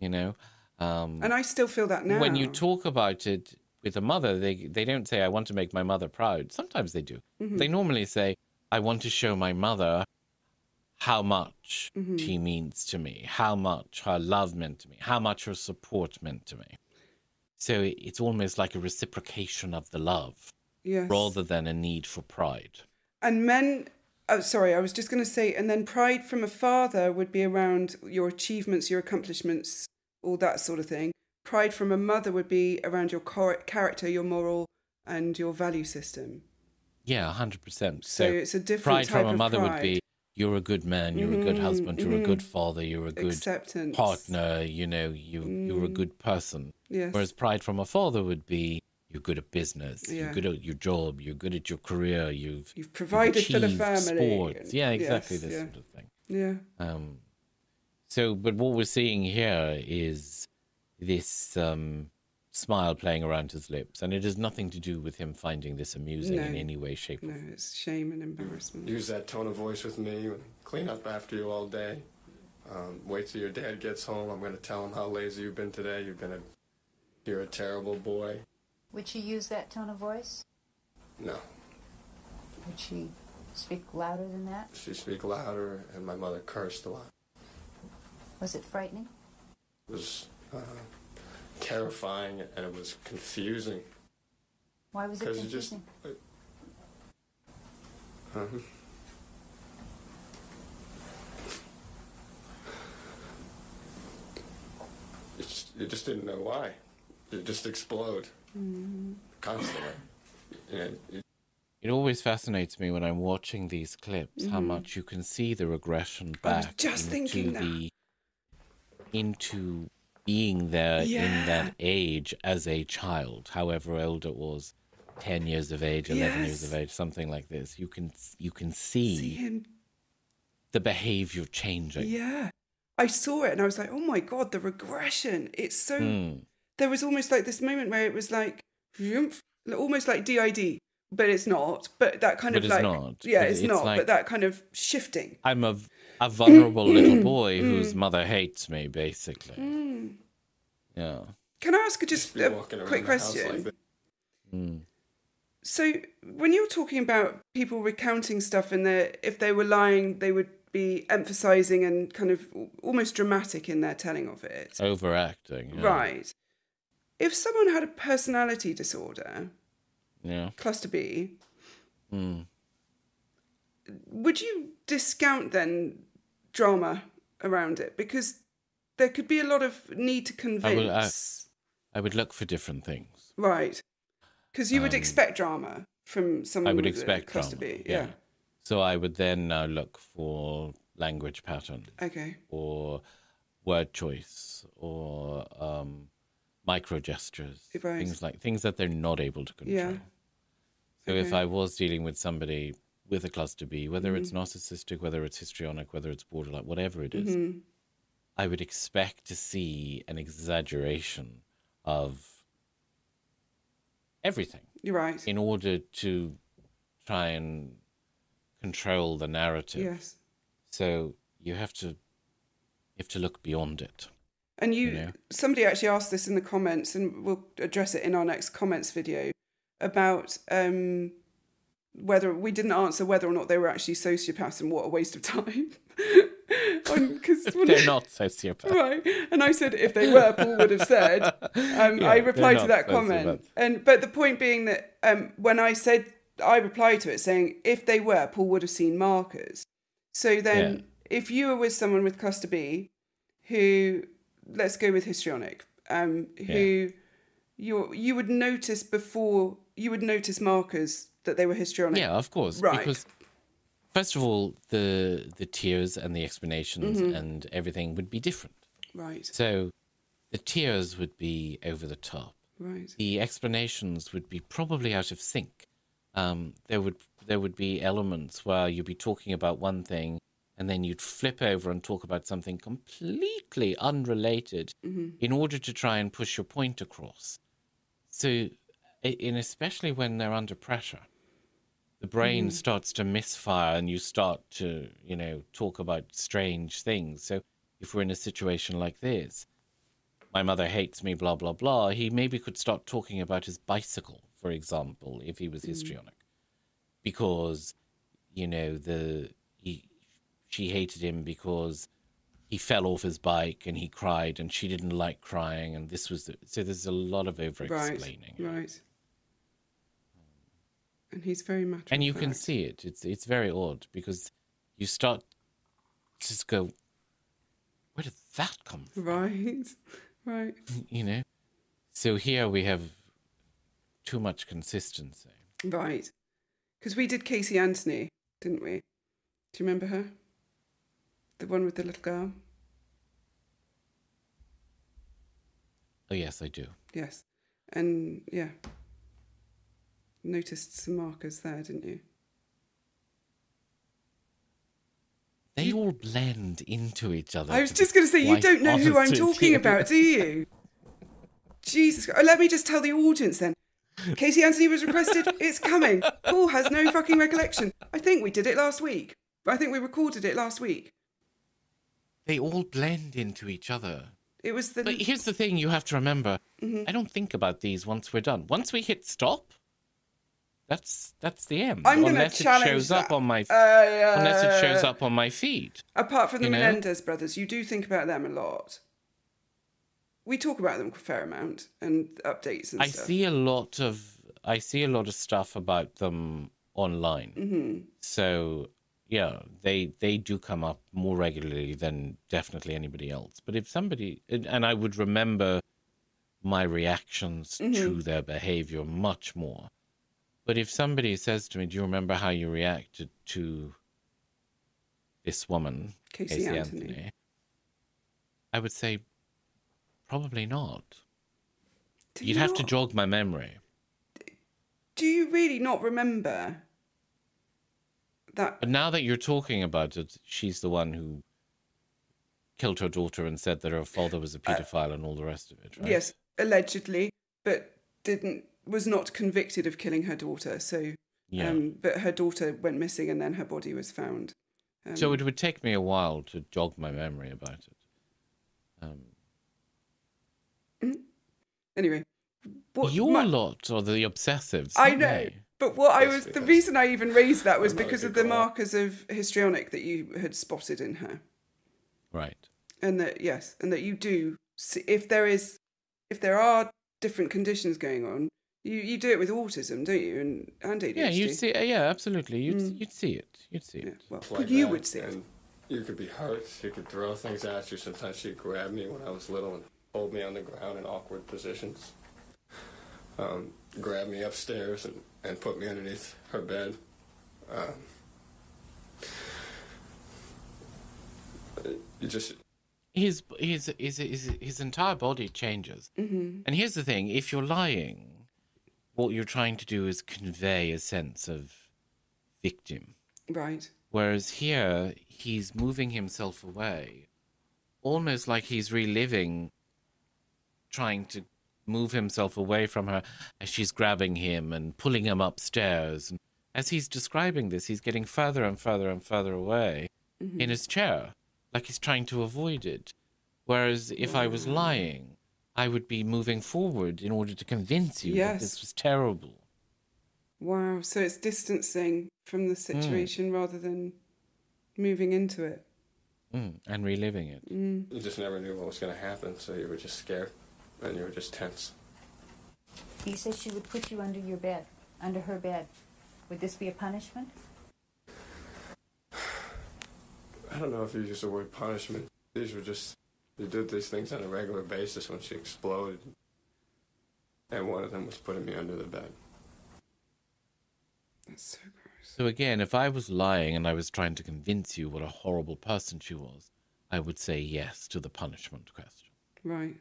Speaker 2: Yeah. And I still feel that now.
Speaker 3: When you talk about it with a mother, they don't say, I want to make my mother proud. Sometimes they do. They normally say, I want to show my mother how much she means to me, how much her love meant to me, how much her support meant to me. So it's almost like a reciprocation of the love rather than a need for pride.
Speaker 2: And men... Oh, sorry, I was just going to say, and then pride from a father would be around your achievements, your accomplishments, all that sort of thing. Pride from a mother would be around your character, your moral, and your value system.
Speaker 3: Yeah, 100%.
Speaker 2: So it's a different
Speaker 3: pride
Speaker 2: type
Speaker 3: from a mother
Speaker 2: pride.
Speaker 3: Would be, you're a good man, you're a good husband, you're a good father, you're a good
Speaker 2: acceptance.
Speaker 3: Partner, you're a good person.
Speaker 2: Yes.
Speaker 3: Whereas pride from a father would be, you're good at business, you're good at your job, you're good at your career, you've
Speaker 2: provided for the family.
Speaker 3: Sports. Yeah, exactly, this sort of thing.
Speaker 2: Yeah.
Speaker 3: But what we're seeing here is this smile playing around his lips, and it has nothing to do with him finding this amusing in any way, shape, or form.
Speaker 2: No, it's shame and embarrassment.
Speaker 5: Use that tone of voice with me, clean up after you all day. Wait till your dad gets home. I'm going to tell him how lazy you've been today. You're a terrible boy.
Speaker 4: Would she use that tone of voice?
Speaker 5: No.
Speaker 4: Would she speak louder than that?
Speaker 5: She'd speak louder, and my mother cursed a lot.
Speaker 4: Was it frightening?
Speaker 5: It was terrifying, and it was confusing.
Speaker 4: Why was it confusing? You just didn't know why. It just explode constantly. And
Speaker 3: it always fascinates me when I'm watching these clips how much you can see the regression back into being there in that age as a child, however old it was, 10 years of age, 11 years of age, something like this. You can see the behavior changing.
Speaker 2: Yeah. I saw it and I was like, oh my God, the regression. It's so... There was almost like this moment where it was like, almost like DID, but it's not. But that kind
Speaker 3: But
Speaker 2: of
Speaker 3: it's
Speaker 2: like,
Speaker 3: not.
Speaker 2: yeah,
Speaker 3: But
Speaker 2: it's
Speaker 3: it's
Speaker 2: not.
Speaker 3: like-
Speaker 2: But that kind of shifting.
Speaker 3: I'm a vulnerable little boy whose mother hates me, basically. Yeah.
Speaker 2: Can I ask just
Speaker 5: Be
Speaker 2: a
Speaker 5: walking around
Speaker 2: quick
Speaker 5: the house
Speaker 2: question?
Speaker 5: like that.
Speaker 2: So when you're talking about people recounting stuff and if they were lying, they would be emphasising and kind of almost dramatic in their telling of it.
Speaker 3: Overacting. Yeah.
Speaker 2: Right. If someone had a personality disorder,
Speaker 3: Yeah.
Speaker 2: cluster B, would you discount then drama around it? Because there could be a lot of need to convince.
Speaker 3: I would look for different things.
Speaker 2: Right. Because you would expect drama from someone
Speaker 3: I would
Speaker 2: with
Speaker 3: expect
Speaker 2: a cluster
Speaker 3: drama.
Speaker 2: B. Yeah.
Speaker 3: So I would then now look for language patterns.
Speaker 2: Okay.
Speaker 3: Or word choice, or micro gestures,
Speaker 2: Right.
Speaker 3: things that they're not able to control.
Speaker 2: Yeah.
Speaker 3: So if
Speaker 2: Okay.
Speaker 3: I was dealing with somebody with a cluster B, whether it's narcissistic, whether it's histrionic, whether it's borderline, whatever it is, I would expect to see an exaggeration of everything
Speaker 2: You're right.
Speaker 3: in order to try and control the narrative.
Speaker 2: Yes.
Speaker 3: So you have to look beyond it.
Speaker 2: And
Speaker 3: know?
Speaker 2: somebody actually asked this in the comments, and we'll address it in our next comments video, about whether we didn't answer whether or not they were actually sociopaths, and what a waste of time.
Speaker 3: They're not sociopaths.
Speaker 2: Right. And I said if they were, Paul would have said. I replied to
Speaker 3: they're
Speaker 2: that
Speaker 3: not
Speaker 2: comment.
Speaker 3: sociopaths.
Speaker 2: But the point being that when I said, I replied to it saying if they were, Paul would have seen markers. So then if you were with someone with cluster B who, let's go with histrionic, who you would notice markers that they were histrionic.
Speaker 3: Yeah, of course.
Speaker 2: Right.
Speaker 3: Because first of all, the tears and the explanations and everything would be different.
Speaker 2: Right.
Speaker 3: So the tears would be over the top.
Speaker 2: Right.
Speaker 3: The explanations would be probably out of sync. There would be elements where you'd be talking about one thing and then you'd flip over and talk about something completely unrelated in order to try and push your point across. So, especially when they're under pressure, the brain starts to misfire and you start to, talk about strange things. So if we're in a situation like this, my mother hates me, blah, blah, blah, he maybe could start talking about his bicycle, for example, if he was histrionic. Because, she hated him because he fell off his bike and he cried and she didn't like crying. And this was, so there's a lot of over-explaining.
Speaker 2: Right. And he's very matter of
Speaker 3: And you
Speaker 2: fact.
Speaker 3: can see it. It's very odd because you start to just go, where did that come from?
Speaker 2: Right.
Speaker 3: So here we have too much consistency.
Speaker 2: Right. Because we did Casey Anthony, didn't we? Do you remember her? The one with the little girl?
Speaker 3: Oh, yes, I do.
Speaker 2: Yes. And, yeah. Noticed some markers there, didn't you?
Speaker 3: They all blend into each other.
Speaker 2: I was just going to say, you don't know who I'm talking about, do you? Jesus. Let me just tell the audience then. Casey Anthony was requested. It's coming. Paul has no fucking recollection. I think we did it last week. I think we recorded it last week.
Speaker 3: They all blend into each other.
Speaker 2: It was
Speaker 3: But here's the thing you have to remember.
Speaker 2: Mm-hmm.
Speaker 3: I don't think about these once we're done. Once we hit stop, that's the end.
Speaker 2: I'm going to
Speaker 3: unless
Speaker 2: challenge
Speaker 3: it shows
Speaker 2: that.
Speaker 3: up on my unless it shows up on my feed.
Speaker 2: Apart from the
Speaker 3: You know?
Speaker 2: Menendez brothers, you do think about them a lot. We talk about them a fair amount and updates and
Speaker 3: I
Speaker 2: stuff.
Speaker 3: see a lot of stuff about them online.
Speaker 2: Mm-hmm.
Speaker 3: So yeah, they do come up more regularly than definitely anybody else. But if somebody, and I would remember my reactions to their behavior much more. But if somebody says to me, do you remember how you reacted to this woman,
Speaker 2: Casey Anthony?
Speaker 3: I would say, probably not.
Speaker 2: Do
Speaker 3: You'd
Speaker 2: you
Speaker 3: have to
Speaker 2: not-
Speaker 3: jog my memory.
Speaker 2: Do you really not remember that?
Speaker 3: But now that you're talking about it, she's the one who killed her daughter and said that her father was a paedophile and all the rest of it, right?
Speaker 2: Yes, allegedly, but didn't was not convicted of killing her daughter. So, but her daughter went missing, and then her body was found.
Speaker 3: So it would take me a while to jog my memory about it.
Speaker 2: Anyway,
Speaker 3: your lot are the obsessives.
Speaker 2: I know,
Speaker 3: they?
Speaker 2: but the reason I even raised that was because of the markers of histrionic that you had spotted in her.
Speaker 3: Right.
Speaker 2: And that you do see, if there are different conditions going on, you do it with autism, don't you? And ADHD.
Speaker 3: Yeah, you'd see. Yeah, absolutely. You'd see it. You'd see it.
Speaker 2: Well,
Speaker 5: like
Speaker 2: you
Speaker 5: that,
Speaker 2: would see it.
Speaker 5: And you could be hurt. You could throw things at you. Sometimes she'd grab me when I was little and hold me on the ground in awkward positions. Grab me upstairs and put me underneath her bed. You just...
Speaker 3: His entire body changes. Mm-hmm. And here's the thing, if you're lying, what you're trying to do is convey a sense of victim.
Speaker 2: Right.
Speaker 3: Whereas here, he's moving himself away, almost like he's reliving, trying to move himself away from her as she's grabbing him and pulling him upstairs. And as he's describing this, he's getting further and further and further away in his chair, like he's trying to avoid it. Whereas if I was lying, I would be moving forward in order to convince you that this was terrible.
Speaker 2: Wow, so it's distancing from the situation rather than moving into it.
Speaker 3: And reliving it.
Speaker 5: You just never knew what was going to happen, so you were just scared, and you were just tense.
Speaker 4: He said she would put you under your bed, under her bed. Would this be a punishment?
Speaker 5: I don't know if you use the word punishment. These were just... You did these things on a regular basis when she exploded. And one of them was putting me under the bed.
Speaker 2: That's so gross.
Speaker 3: So again, if I was lying and I was trying to convince you what a horrible person she was, I would say yes to the punishment question.
Speaker 2: Right.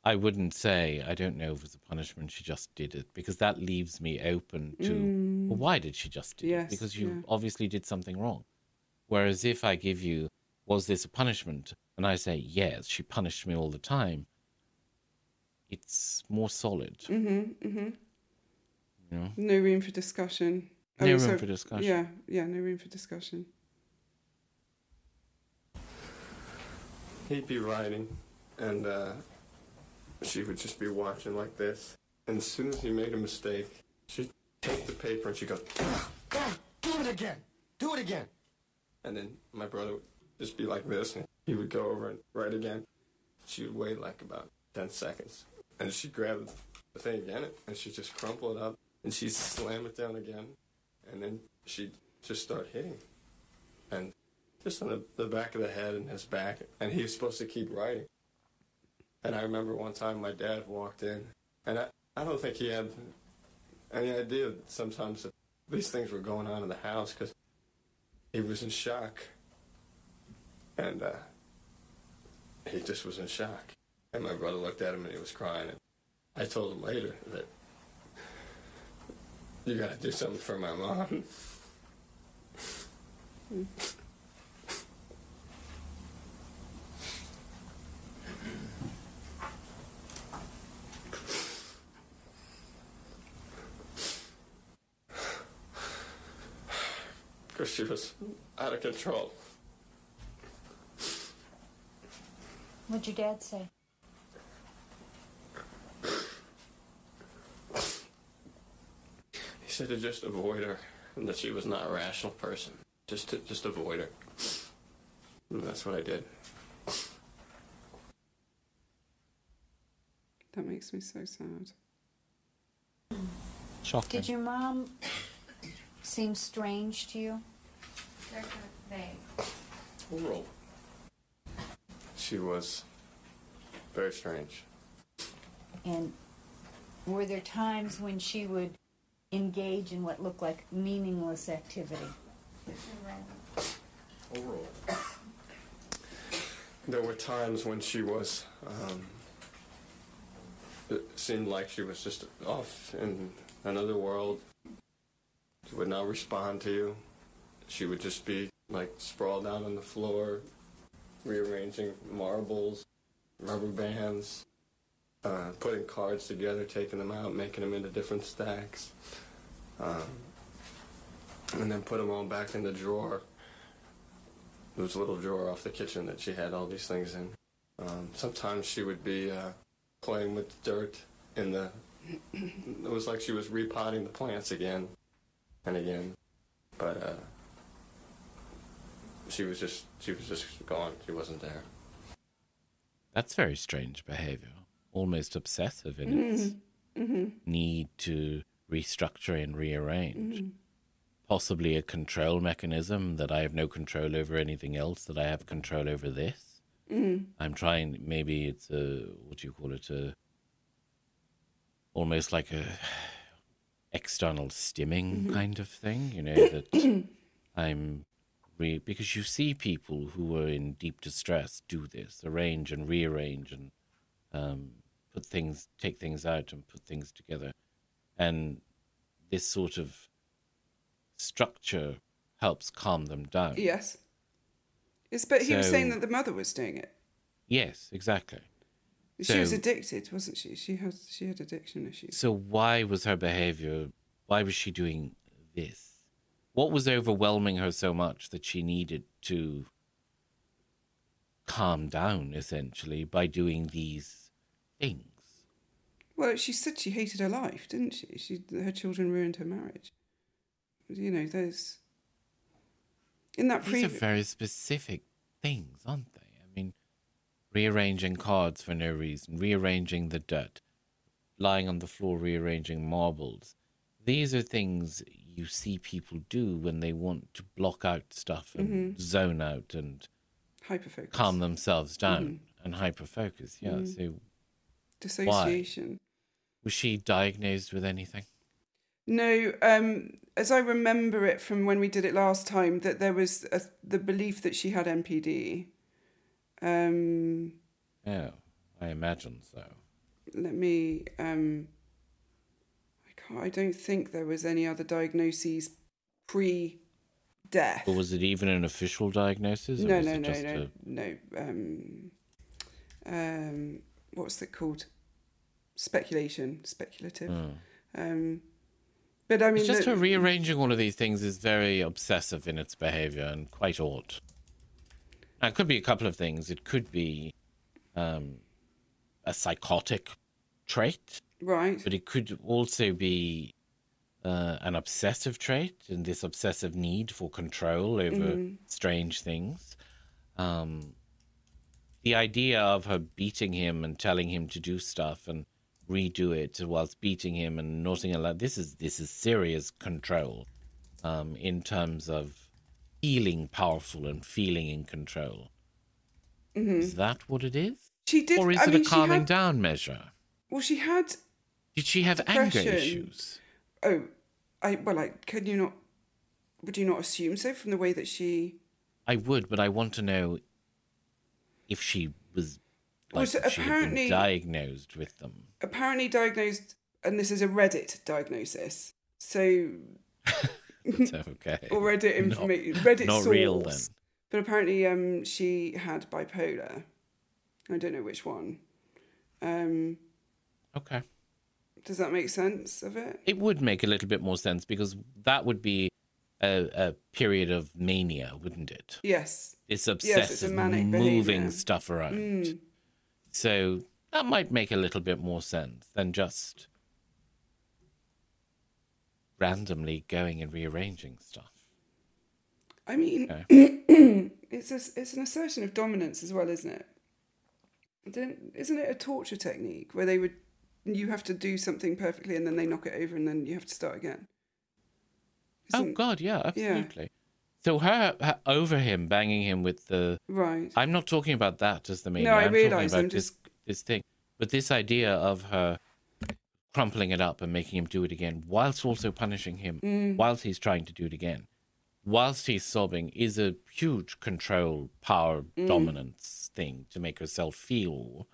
Speaker 3: I wouldn't say, I don't know if it was a punishment, she just did it, because that leaves me open to, well, why did she just do it? Because you obviously did something wrong. Whereas if I give you, was this a punishment? And I say, yes, she punished me all the time. It's more solid. You know?
Speaker 2: No room for discussion.
Speaker 3: No room for discussion.
Speaker 2: Yeah, no room for discussion.
Speaker 5: He'd be writing, and she would just be watching like this. And as soon as he made a mistake, she'd take the paper and she'd go, "God, do it again! Do it again!" And then my brother would just be like this, and he would go over and write again. She would wait like about 10 seconds. And she'd grab the thing again, and she'd just crumple it up, and she'd slam it down again. And then she'd just start hitting. And just on the back of the head and his back. And he was supposed to keep writing. And I remember one time my dad walked in, and I don't think he had any idea that sometimes that these things were going on in the house, because he was in shock. And he just was in shock. And my brother looked at him and he was crying. And I told him later that you got to do something for my mom. Because she was out of control.
Speaker 4: What'd your dad say?
Speaker 5: He said to just avoid her, and that she was not a rational person. Just avoid her. And that's what I did.
Speaker 2: That makes me so sad.
Speaker 3: Shocking.
Speaker 4: Did your mom seem strange to you?
Speaker 5: Overall, she was very strange.
Speaker 4: And were there times when she would engage in what looked like meaningless activity?
Speaker 5: Overall, there were times when she was, it seemed like she was just off in another world. She would not respond to you. She would just be like sprawled out on the floor, rearranging marbles, rubber bands, putting cards together, taking them out, making them into different stacks, and then put them all back in the drawer. There was a little drawer off the kitchen that she had all these things in. Sometimes she would be playing with dirt in the... It was like she was repotting the plants again and again, but she was just gone. She wasn't there.
Speaker 3: That's very strange behavior, almost obsessive in its need to restructure and rearrange. Possibly a control mechanism that I have no control over anything else, that I have control over this. I'm trying, maybe it's a, what do you call it, almost like a external stimming kind of thing, you know, that I'm because you see people who are in deep distress do this, arrange and rearrange and take things out and put things together. And this sort of structure helps calm them down.
Speaker 2: Yes. But he was saying that the mother was doing it. Yes,
Speaker 3: exactly.
Speaker 2: She was addicted, wasn't she? She had addiction issues.
Speaker 3: So why was her behavior, why was she doing this? What was overwhelming her so much that she needed to calm down, essentially, by doing these things?
Speaker 2: Well, she said she hated her life, didn't she? Her children ruined her marriage. You know, those... In that
Speaker 3: These are very specific things, aren't they? I mean, rearranging cards for no reason, rearranging the dirt, lying on the floor, rearranging marbles. These are things you see people do when they want to block out stuff and zone out and
Speaker 2: hyperfocus,
Speaker 3: calm themselves down and hyperfocus. Yeah. So
Speaker 2: dissociation.
Speaker 3: Why? Was she diagnosed with anything?
Speaker 2: No. As I remember it from when we did it last time, that there was the belief that she had NPD.
Speaker 3: Yeah, I imagine so.
Speaker 2: Let me... I don't think there was any other diagnoses pre-death.
Speaker 3: Or was it even an official diagnosis?
Speaker 2: No. What's it called? Speculative. But I mean,
Speaker 3: it's just her rearranging all of these things is very obsessive in its behavior and quite odd. Now, it could be a couple of things. It could be a psychotic trait.
Speaker 2: Right.
Speaker 3: But it could also be an obsessive trait, and this obsessive need for control over strange things. The idea of her beating him and telling him to do stuff and redo it whilst beating him and not allowed, this is serious control in terms of feeling powerful and feeling in control. Is that what it is?
Speaker 2: She did,
Speaker 3: or is it a calming down measure?
Speaker 2: Well, she had...
Speaker 3: Did she have
Speaker 2: depression.
Speaker 3: Anger issues?
Speaker 2: Oh, would you not assume so from the way that she...
Speaker 3: I would, but I want to know if she was, she had been diagnosed with them.
Speaker 2: Apparently diagnosed, and this is a Reddit diagnosis, so...
Speaker 3: It's okay.
Speaker 2: Or Reddit information. Reddit
Speaker 3: not
Speaker 2: source.
Speaker 3: Real, then.
Speaker 2: But apparently she had bipolar. I don't know which one.
Speaker 3: Okay.
Speaker 2: Does that make sense of it?
Speaker 3: It would make a little bit more sense because that would be a period of mania, wouldn't it?
Speaker 2: Yes.
Speaker 3: It's obsessive,
Speaker 2: it's a manic
Speaker 3: moving
Speaker 2: behavior.
Speaker 3: stuff around. So that might make a little bit more sense than just randomly going and rearranging stuff.
Speaker 2: I mean, it's an assertion of dominance as well, isn't it? Isn't it a torture technique where you have to do something perfectly and then they knock it over and then you have to start again?
Speaker 3: Oh God, yeah, absolutely. Yeah. So her over him, banging him with the...
Speaker 2: Right.
Speaker 3: I'm not talking about that as the main...
Speaker 2: No, I realise.
Speaker 3: I'm talking about this thing. But this idea of her crumpling it up and making him do it again, whilst also punishing him, whilst he's trying to do it again, whilst he's sobbing, is a huge control, power, dominance thing to make herself feel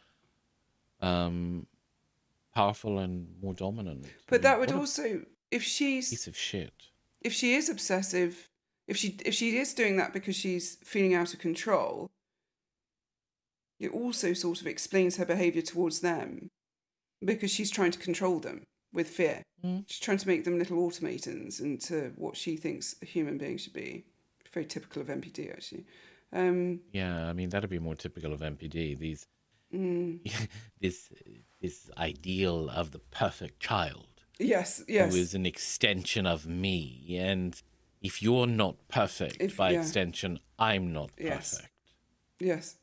Speaker 3: powerful and more dominant.
Speaker 2: But that would also, if she's...
Speaker 3: Piece of shit.
Speaker 2: If she is obsessive, if she is doing that because she's feeling out of control, it also sort of explains her behaviour towards them. because she's trying to control them with fear. She's trying to make them little automatons into what she thinks a human being should be. Very typical of MPD, actually.
Speaker 3: Yeah, I mean, that'd be more typical of MPD. These, this ideal of the perfect child.
Speaker 2: Yes.
Speaker 3: Who is an extension of me. And if you're not perfect, by extension, I'm not perfect.
Speaker 2: Yes.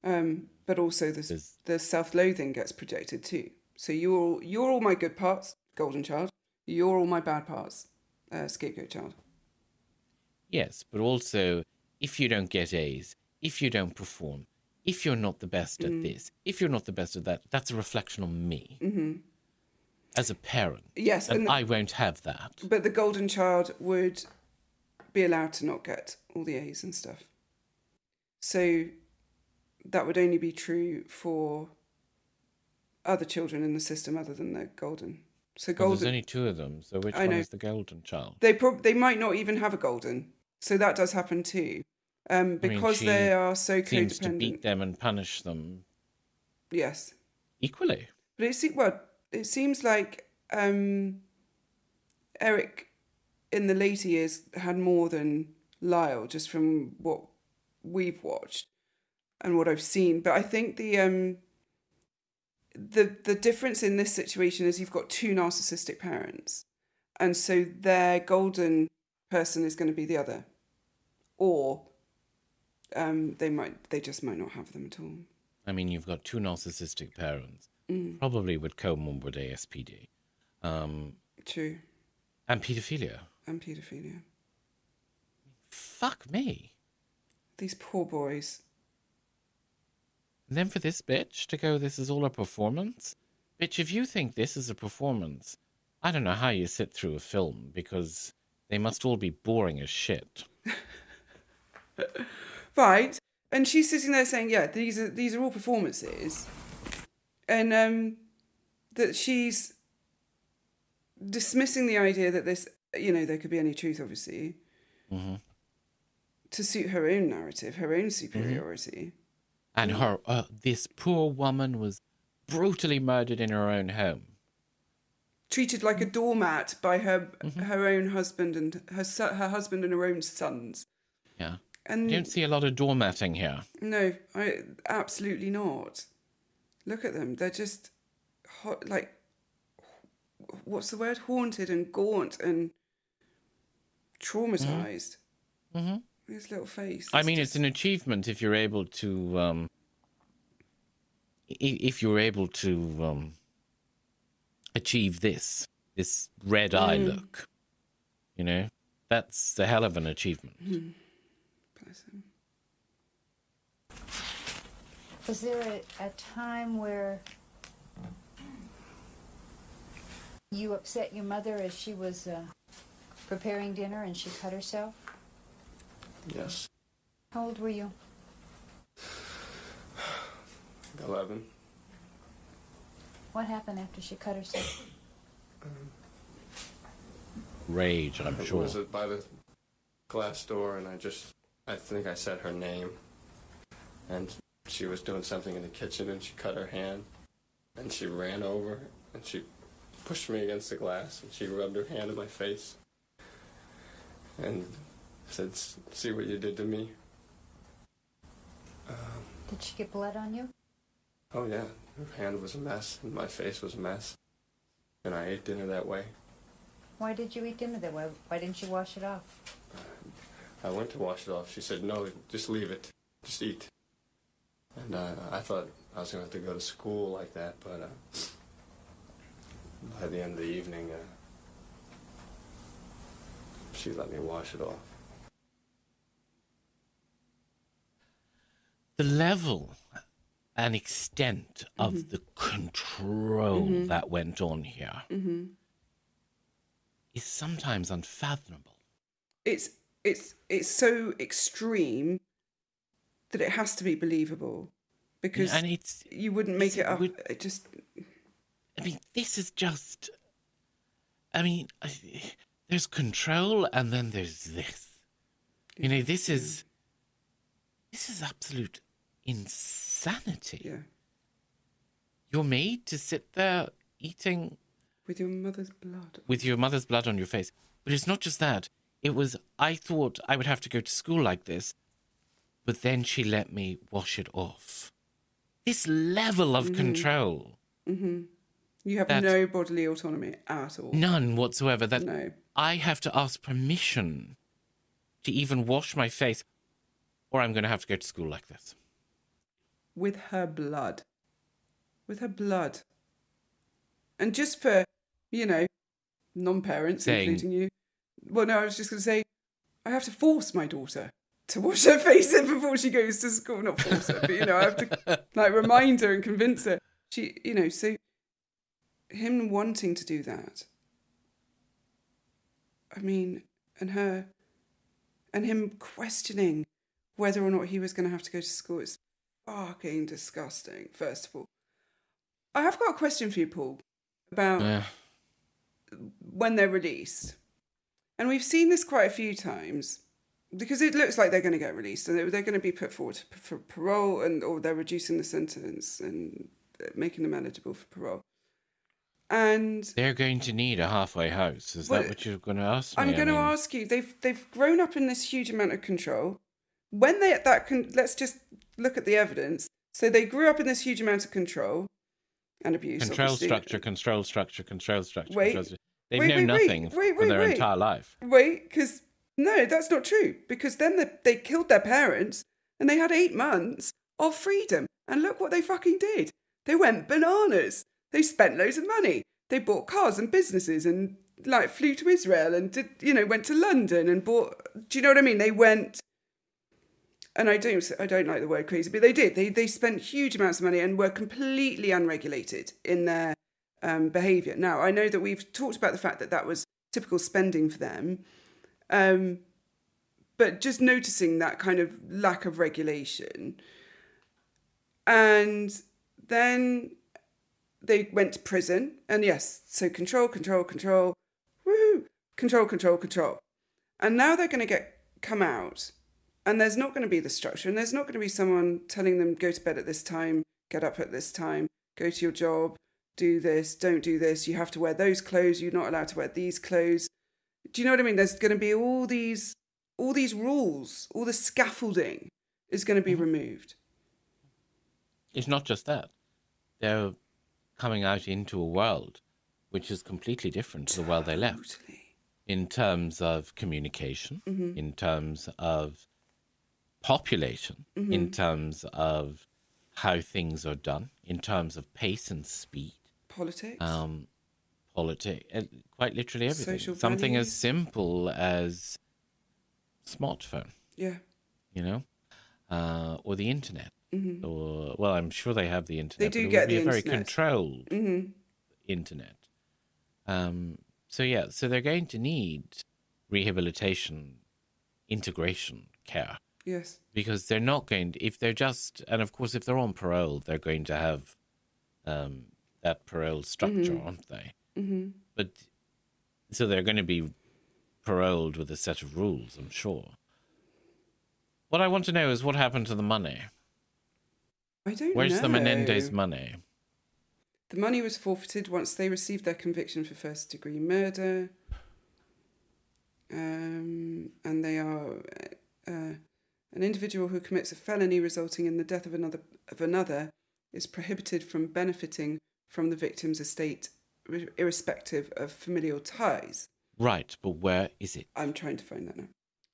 Speaker 2: But also the self-loathing gets projected too. So you're all my good parts, golden child. You're all my bad parts, scapegoat child.
Speaker 3: Yes, but also, if you don't get A's, if you don't perform, if you're not the best at this, if you're not the best at that, that's a reflection on me as a parent.
Speaker 2: Yes.
Speaker 3: And I won't have that.
Speaker 2: But the golden child would be allowed to not get all the A's and stuff. So that would only be true for other children in the system other than the golden. So golden.
Speaker 3: Well, there's only two of them, so which one is the golden child?
Speaker 2: They might not even have a golden. So that does happen too. Because they are so codependent.
Speaker 3: Seems to beat them and punish them.
Speaker 2: Yes.
Speaker 3: Equally.
Speaker 2: But it seems like Eric in the later years had more than Lyle, just from what we've watched and what I've seen. But I think the difference in this situation is you've got two narcissistic parents, and so their golden person is going to be the other, or they just might not have them at all.
Speaker 3: I mean, you've got two narcissistic parents, probably with comorbid ASPD.
Speaker 2: True.
Speaker 3: And paedophilia. Fuck me.
Speaker 2: These poor boys.
Speaker 3: And then for this bitch to go, this is all a performance? Bitch, if you think this is a performance, I don't know how you sit through a film, because they must all be boring as shit.
Speaker 2: Right. And she's sitting there saying, yeah, these are all performances. And that she's dismissing the idea that this, there could be any truth, obviously, to suit her own narrative, her own superiority.
Speaker 3: And her, this poor woman was brutally murdered in her own home.
Speaker 2: Treated like a doormat by her own husband and her husband and her own sons.
Speaker 3: Yeah.
Speaker 2: And
Speaker 3: you don't see a lot of doormatting here.
Speaker 2: No, absolutely not. Look at them. They're just what's the word? Haunted and gaunt and traumatized. His little face.
Speaker 3: I mean, it's an achievement if you're able to, achieve this red eye look. That's a hell of an achievement.
Speaker 2: Bless him.
Speaker 4: Was there a time where you upset your mother as she was preparing dinner and she cut herself?
Speaker 5: Yes.
Speaker 4: How old were you?
Speaker 5: 11.
Speaker 4: What happened after she cut herself?
Speaker 3: Rage, I'm sure.
Speaker 5: It was by the glass door, and I think I said her name. And she was doing something in the kitchen, and she cut her hand. And she ran over, and she pushed me against the glass, and she rubbed her hand in my face. And said, "See what you did to me."
Speaker 4: Did she get blood on you?
Speaker 5: Oh, yeah. Her hand was a mess, and my face was a mess. And I ate dinner that way.
Speaker 4: Why did you eat dinner that way? Why didn't you wash it off?
Speaker 5: I went to wash it off. She said, "No, just leave it. Just eat." And I thought I was going to have to go to school like that, but by the end of the evening, she let me wash it off.
Speaker 3: The level and extent of the control that went on here is sometimes unfathomable.
Speaker 2: It's so extreme that it has to be believable, because you wouldn't make it up. It just.
Speaker 3: I mean, this is just. I mean, there's control, and then there's this. This is absolute insanity.
Speaker 2: Yeah.
Speaker 3: You're made to sit there eating
Speaker 2: with your mother's blood.
Speaker 3: With your mother's blood on your face. But it's not just that. It was, I thought I would have to go to school like this, but then she let me wash it off. This level of control.
Speaker 2: Mm-hmm. You have no bodily autonomy at all.
Speaker 3: None whatsoever.
Speaker 2: No.
Speaker 3: I have to ask permission to even wash my face, or I'm going to have to go to school like this.
Speaker 2: With her blood. With her blood. And just for, non-parents, including you. Well, no, I was just going to say, I have to force my daughter to wash her face in before she goes to school. Not force her, but, I have to, remind her and convince her. She, so him wanting to do that, I mean, and him questioning whether or not he was going to have to go to school, it's fucking disgusting, first of all. I have got a question for you, Paul, about when they're released. And we've seen this quite a few times, because it looks like they're going to get released and they're going to be put forward for parole, or they're reducing the sentence and making them eligible for parole. And
Speaker 3: they're going to need a halfway house. Is that what you're going to ask me?
Speaker 2: I'm going to ask you. They've grown up in this huge amount of control. When they let's just look at the evidence. So they grew up in this huge amount of control and abuse.
Speaker 3: Control
Speaker 2: obviously.
Speaker 3: structure, control structure, control structure.
Speaker 2: Wait.
Speaker 3: Control structure. They've known nothing for their entire life.
Speaker 2: Wait, because no, that's not true. Because then they killed their parents and they had 8 months of freedom. And look what they fucking did. They went bananas. They spent loads of money. They bought cars and businesses and flew to Israel and went to London and bought. Do you know what I mean? They went, and I don't like the word crazy, but they did. They spent huge amounts of money and were completely unregulated in their behaviour. Now I know that we've talked about the fact that was typical spending for them, but just noticing that kind of lack of regulation, and then they went to prison, and yes, so control, woohoo, control. And now they're going to come out, and there's not going to be the structure, and there's not going to be someone telling them, go to bed at this time, get up at this time, go to your job, do this, don't do this, you have to wear those clothes, you're not allowed to wear these clothes. Do you know what I mean? There's going to be all these rules, all the scaffolding is going to be removed.
Speaker 3: It's not just that. They're coming out into a world which is completely different to the world they left. In terms of communication, in terms of population, in terms of how things are done, in terms of pace and speed.
Speaker 2: Politics.
Speaker 3: Quite literally everything.
Speaker 2: Social
Speaker 3: Something
Speaker 2: values.
Speaker 3: as simple as smartphone.
Speaker 2: Yeah.
Speaker 3: Or the internet. Or, well, I'm sure they have the internet.
Speaker 2: They do
Speaker 3: but
Speaker 2: get
Speaker 3: it would
Speaker 2: the
Speaker 3: be a very
Speaker 2: internet.
Speaker 3: controlled internet. So they're going to need rehabilitation, integration care.
Speaker 2: Yes.
Speaker 3: Because they're not going to, if they're just, and of course, if they're on parole, they're going to have that parole structure, aren't they? But, so they're going to be paroled with a set of rules, I'm sure. What I want to know is what happened to the money?
Speaker 2: I don't know.
Speaker 3: Where's the Menendez money?
Speaker 2: The money was forfeited once they received their conviction for first-degree murder. And they are an individual who commits a felony resulting in the death of another is prohibited from benefiting from the victim's estate, irrespective of familial ties.
Speaker 3: Right, but where is it?
Speaker 2: I'm trying to find that now.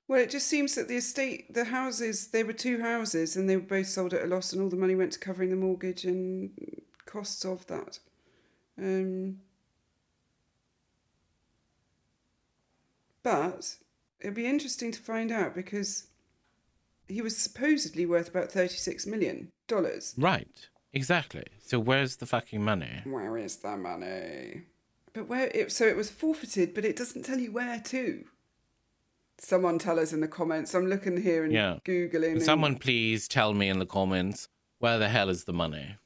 Speaker 2: Well, it just seems that the houses, there were 2 houses and they were both sold at a loss and all the money went to covering the mortgage and costs of that. But it'd be interesting to find out because he was supposedly worth about $36 million.
Speaker 3: Right, exactly. So where's the fucking money?
Speaker 2: Where is the money? But so it was forfeited, but it doesn't tell you where to. Someone tell us in the comments. I'm looking here and Googling.
Speaker 3: Someone please tell me in the comments, where the hell is the money?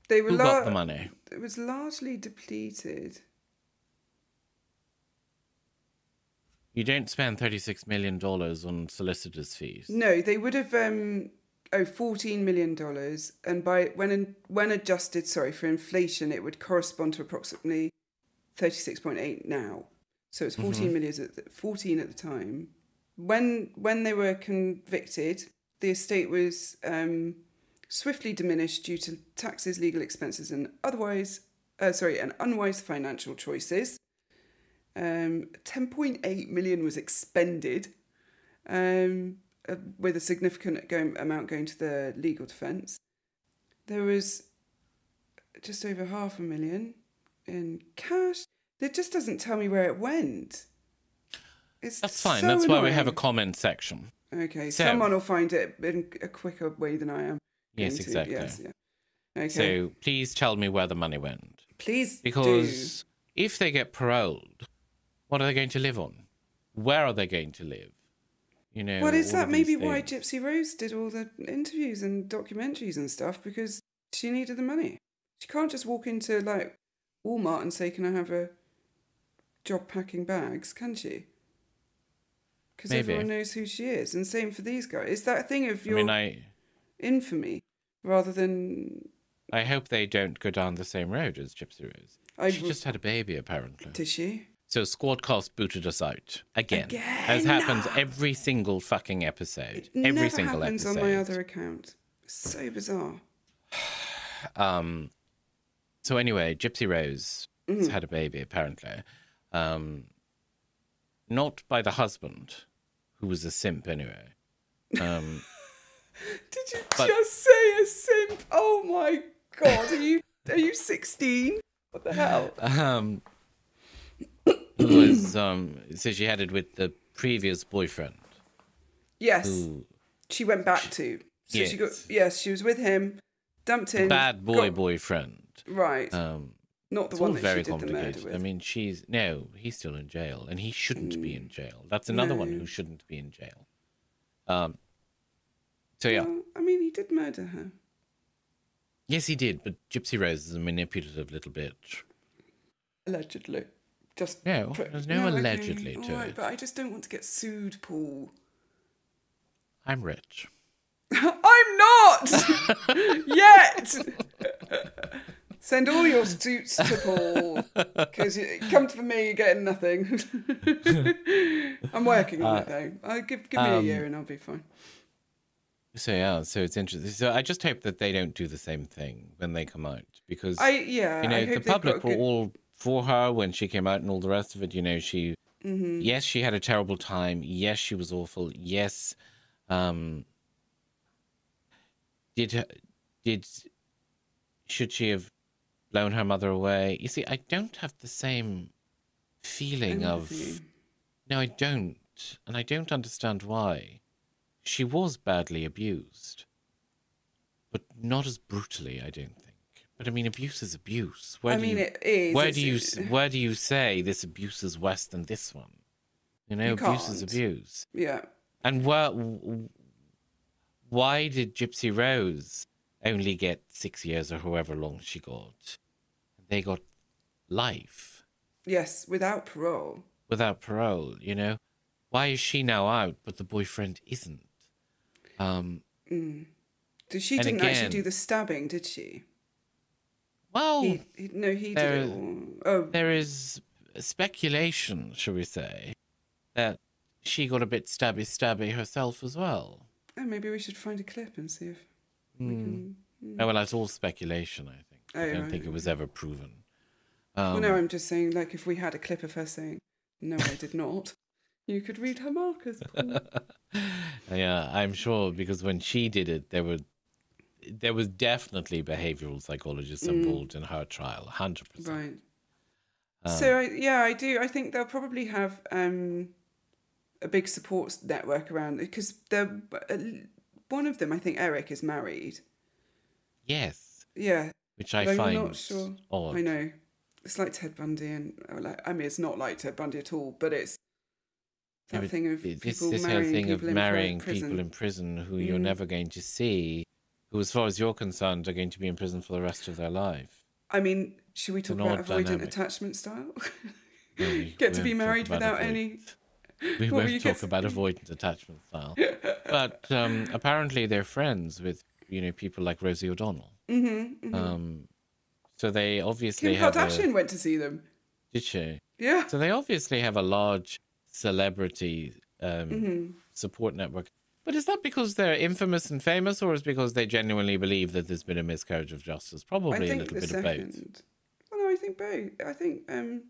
Speaker 2: Who
Speaker 3: got the money?
Speaker 2: It was largely depleted. You
Speaker 3: don't spend $36 million on solicitors' fees.
Speaker 2: No, they would have... $14 million. And when adjusted, for inflation, it would correspond to approximately 36.8 now. So it's 14 million, 14 at the time. When they were convicted, the estate was swiftly diminished due to taxes, legal expenses, and unwise financial choices. 10.8 million was expended, with a significant amount going to the legal defence. There was just over $500,000 in cash. It just doesn't tell me where it went.
Speaker 3: That's fine.
Speaker 2: So
Speaker 3: That's
Speaker 2: annoying.
Speaker 3: why we have a comment section.
Speaker 2: Okay,
Speaker 3: so,
Speaker 2: someone will find it in a quicker way than I am.
Speaker 3: Yes, exactly.
Speaker 2: Yes, yeah. Okay.
Speaker 3: So please tell me where the money went.
Speaker 2: Please
Speaker 3: Because if they get paroled, what are they going to live on? Where are they going to live? You know.
Speaker 2: Well, is that maybe why
Speaker 3: things.
Speaker 2: Gypsy Rose did all the interviews and documentaries and stuff? Because she needed the money. She can't just walk into like Walmart and say, "Can I have a job packing bags?" Can she? Because everyone knows who she is. And same for these guys. It's that thing of your infamy rather than...
Speaker 3: I hope they don't go down the same road as Gypsy Rose. She just had a baby, apparently.
Speaker 2: Did she?
Speaker 3: So Squadcast booted us out. Again. As happens every single fucking episode. Every single episode. It never happens
Speaker 2: on my other account. So bizarre.
Speaker 3: So anyway, Gypsy Rose has had a baby, apparently. Not by the husband, who was a simp anyway.
Speaker 2: Did you just say a simp? Oh my God, are you 16? What the hell?
Speaker 3: Who was so she had it with the previous boyfriend.
Speaker 2: Yes.
Speaker 3: Who
Speaker 2: she went back to. So
Speaker 3: yes.
Speaker 2: She was with him, dumped him.
Speaker 3: Bad boyfriend.
Speaker 2: Right. Not the one that
Speaker 3: very
Speaker 2: she did the murder with.
Speaker 3: I mean, he's still in jail, and he shouldn't be in jail. That's another one who shouldn't be in jail. So yeah.
Speaker 2: Well, I mean, he did murder her.
Speaker 3: Yes, he did, but Gypsy Rose is a manipulative little bitch.
Speaker 2: Allegedly.
Speaker 3: There's no allegedly to it.
Speaker 2: But I just don't want to get sued, Paul.
Speaker 3: I'm rich.
Speaker 2: I'm not! Yet! Send all your suits to Paul. Because you come for me, you're getting nothing. I'm working on it, though. Give me a year and I'll be fine.
Speaker 3: So it's interesting. So I just hope that they don't do the same thing when they come out. Because,
Speaker 2: the
Speaker 3: public were all for her when she came out and all the rest of it. You know, yes, she had a terrible time. Yes, she was awful. Yes, should she have blown her mother away? You see, I don't have the same feeling No, I don't. And I don't understand why. She was badly abused. But not as brutally, I don't think. But I mean, abuse is abuse.
Speaker 2: It is.
Speaker 3: Where do you say this abuse is worse than this one? You know, abuse is abuse.
Speaker 2: Yeah.
Speaker 3: And why did Gypsy Rose only get 6 years or however long she got? They got life.
Speaker 2: Yes, without parole.
Speaker 3: Without parole, you know? Why is she now out, but the boyfriend isn't?
Speaker 2: She didn't actually do the stabbing, did she?
Speaker 3: Well,
Speaker 2: he did it all. Oh.
Speaker 3: There is speculation, shall we say, that she got a bit stabby herself as well.
Speaker 2: Oh, maybe we should find a clip and see if we can...
Speaker 3: Oh, well, that's all speculation, I think. I don't think it was ever proven.
Speaker 2: Well, no, I'm just saying, like, if we had a clip of her saying, "No, I did not," you could read her markers, Paul.
Speaker 3: Yeah, I'm sure, because when she did it, there was definitely behavioural psychologists involved in her trial, 100%.
Speaker 2: Right. So, I do. I think they'll probably have a big support network around it, because one of them, I think Eric, is married. Yes.
Speaker 3: Yeah. Which I find
Speaker 2: not sure.
Speaker 3: Odd.
Speaker 2: I know. It's like Ted Bundy, it's not like Ted Bundy at all, but it's that thing of
Speaker 3: marrying people in prison who you're never going to see, who, as far as you're concerned, are going to be in prison for the rest of their life.
Speaker 2: I mean, should we talk about avoidant attachment style? Get to be married without any...
Speaker 3: We
Speaker 2: What were
Speaker 3: won't
Speaker 2: you
Speaker 3: talk
Speaker 2: guessing?
Speaker 3: about avoidant attachment style. But apparently they're friends with, people like Rosie O'Donnell. So they obviously
Speaker 2: Kim
Speaker 3: have
Speaker 2: Kardashian went to see them.
Speaker 3: Did she?
Speaker 2: Yeah.
Speaker 3: So they obviously have a large celebrity support network. But is that because they're infamous and famous, or is it because they genuinely believe that there's been a miscarriage of justice? Probably a little bit of both.
Speaker 2: Well, no, I think both. I think, Kim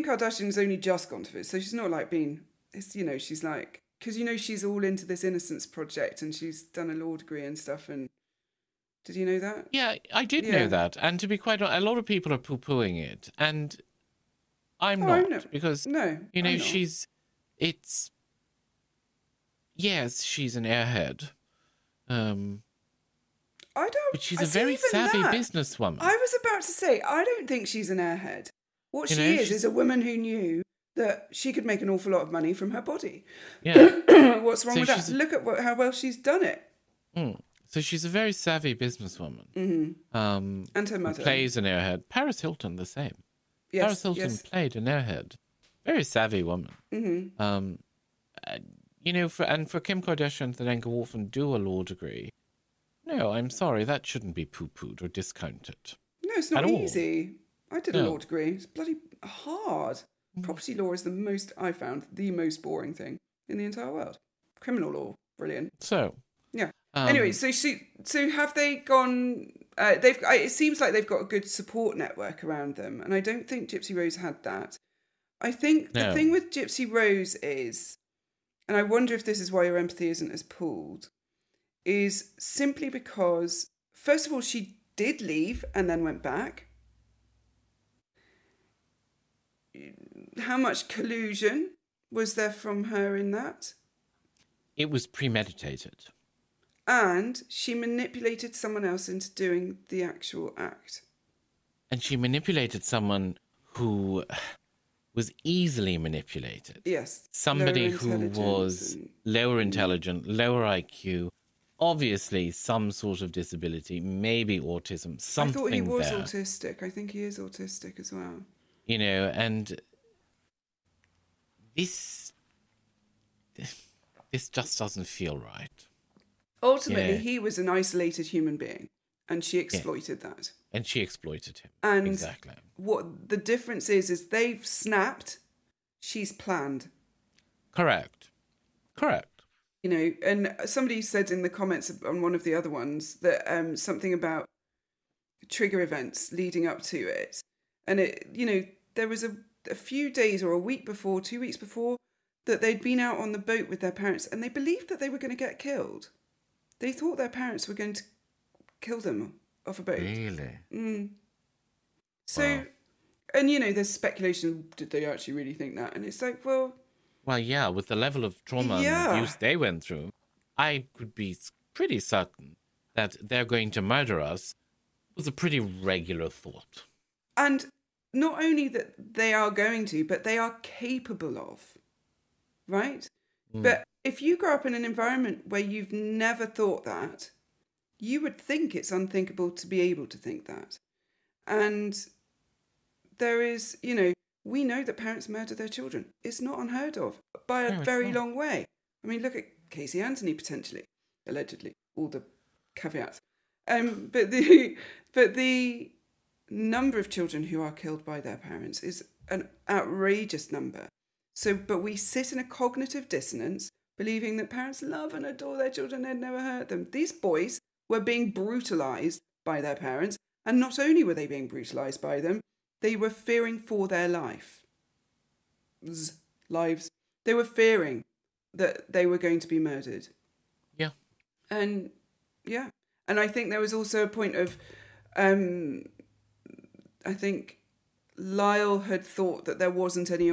Speaker 2: Kardashian's only just gone to it, so she's not like being, she's like, because, she's all into this Innocence Project and she's done a law degree and stuff. And did you know that?
Speaker 3: Yeah, I did know that. And to be quite honest, a lot of people are poo-pooing it. And I'm not. Because, yes, she's an airhead. But she's a very savvy businesswoman.
Speaker 2: I was about to say, I don't think she's an airhead. What she is a woman who knew that she could make an awful lot of money from her body.
Speaker 3: Yeah.
Speaker 2: What's wrong with that? Look at how well she's done it.
Speaker 3: So she's a very savvy businesswoman.
Speaker 2: And her mother.
Speaker 3: Plays an airhead. Paris Hilton, the same.
Speaker 2: Yes,
Speaker 3: Paris Hilton played an airhead. Very savvy woman. For Kim Kardashian to then go off and do a law degree, no, I'm sorry, that shouldn't be poo-pooed or discounted.
Speaker 2: No, it's not easy. I did a law degree. It's bloody hard. Property law is the most boring thing in the entire world. Criminal law, brilliant.
Speaker 3: So,
Speaker 2: yeah. Anyway, so have they gone? It seems like they've got a good support network around them, and I don't think Gypsy Rose had that. I think the thing with Gypsy Rose is, and I wonder if this is why your empathy isn't as pooled, is simply because, first of all, she did leave and then went back. How much collusion was there from her in that?
Speaker 3: It was premeditated.
Speaker 2: And she manipulated someone else into doing the actual act.
Speaker 3: And she manipulated someone who was easily manipulated.
Speaker 2: Yes.
Speaker 3: Somebody who was lower intelligent, lower IQ, obviously some sort of disability, maybe autism, something there.
Speaker 2: I thought he was autistic. I think he is autistic as well.
Speaker 3: And this just doesn't feel right.
Speaker 2: Ultimately, he was an isolated human being, and she exploited that.
Speaker 3: And she exploited him.
Speaker 2: And
Speaker 3: exactly.
Speaker 2: What the difference is they've snapped, she's planned.
Speaker 3: Correct.
Speaker 2: And somebody said in the comments on one of the other ones that something about trigger events leading up to it. And there was a few days or a week before, 2 weeks before, that they'd been out on the boat with their parents and they believed that they were going to get killed. They thought their parents were going to kill them off a boat.
Speaker 3: Really?
Speaker 2: So, wow. And there's speculation, did they actually really think that? And it's like, well,
Speaker 3: yeah, with the level of trauma and abuse they went through, I could be pretty certain that they're going to murder us was a pretty regular thought.
Speaker 2: And not only that they are going to, but they are capable of, right? But if you grow up in an environment where you've never thought that, you would think it's unthinkable to be able to think that. And there is, we know that parents murder their children. It's not unheard of by a very long way. I mean, look at Casey Anthony, potentially, allegedly, all the caveats. But the number of children who are killed by their parents is an outrageous number. But we sit in a cognitive dissonance, believing that parents love and adore their children and never hurt them. These boys were being brutalised by their parents, and not only were they being brutalised by them, they were fearing for their lives. They were fearing that they were going to be murdered.
Speaker 3: Yeah.
Speaker 2: And I think there was also a point of, I think Lyle had thought that there wasn't any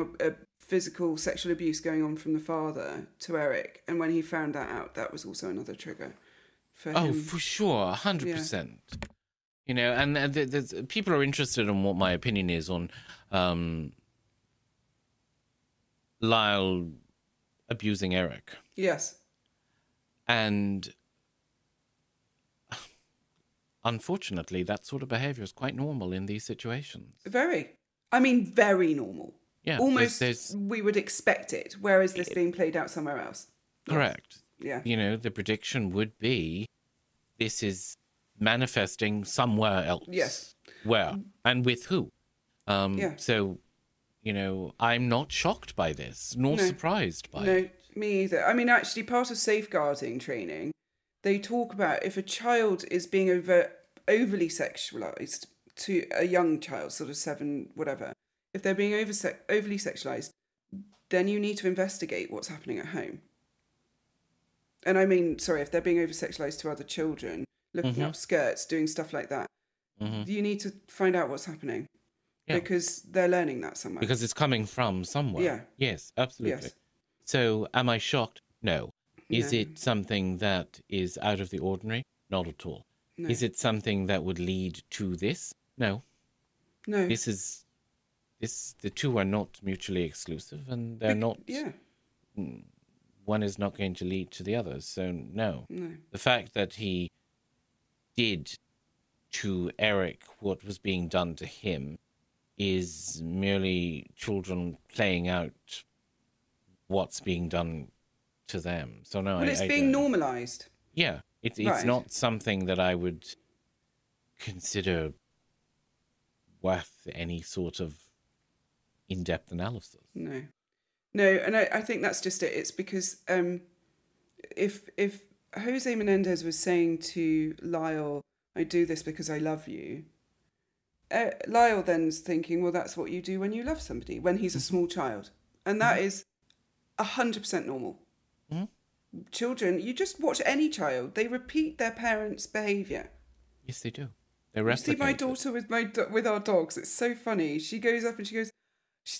Speaker 2: physical sexual abuse going on from the father to Eric. And when he found that out, that was also another trigger for him.
Speaker 3: Oh, for sure, 100%. Yeah. And people are interested in what my opinion is on Lyle abusing Eric.
Speaker 2: Yes.
Speaker 3: And unfortunately, that sort of behaviour is quite normal in these situations.
Speaker 2: Very. I mean, very normal.
Speaker 3: Yeah,
Speaker 2: almost we would expect it, whereas this being played out somewhere else.
Speaker 3: Correct.
Speaker 2: Yeah.
Speaker 3: You know, the prediction would be this is manifesting somewhere else.
Speaker 2: Yes.
Speaker 3: Where and with who?
Speaker 2: Yeah.
Speaker 3: So, you know, I'm not shocked by this, nor surprised by it.
Speaker 2: No, me either. I mean, actually, part of safeguarding training, they talk about if a child is being overly sexualized to a young child, sort of 7, whatever, if they're being overly sexualized, then you need to investigate what's happening at home. And I mean, sorry, if they're being over-sexualized to other children, looking up skirts, doing stuff like that, you need to find out what's happening. Yeah. Because they're learning that somewhere.
Speaker 3: Because it's coming from somewhere. Yeah. Yes, absolutely. Yes. So am I shocked? No. Is it something that is out of the ordinary? Not at all. No. Is it something that would lead to this? No. No. The two are not mutually exclusive, and they're not... Yeah. One is not going to lead to the other, so no. The fact that he did to Eric what was being done to him is merely children playing out what's being done to them. So no,
Speaker 2: it's being normalized.
Speaker 3: Yeah, it's not something that I would consider worth any sort of in-depth analysis.
Speaker 2: No, and I think that's just it. It's because if Jose Menendez was saying to Lyle, "I do this because I love you," Lyle then's thinking, well, that's what you do when you love somebody, when he's a small child. And that is 100% normal. Children, you just watch any child, they repeat their parents' behaviour.
Speaker 3: Yes, they do. They replicate.
Speaker 2: You see my daughter with our dogs, it's so funny. She goes up and she goes,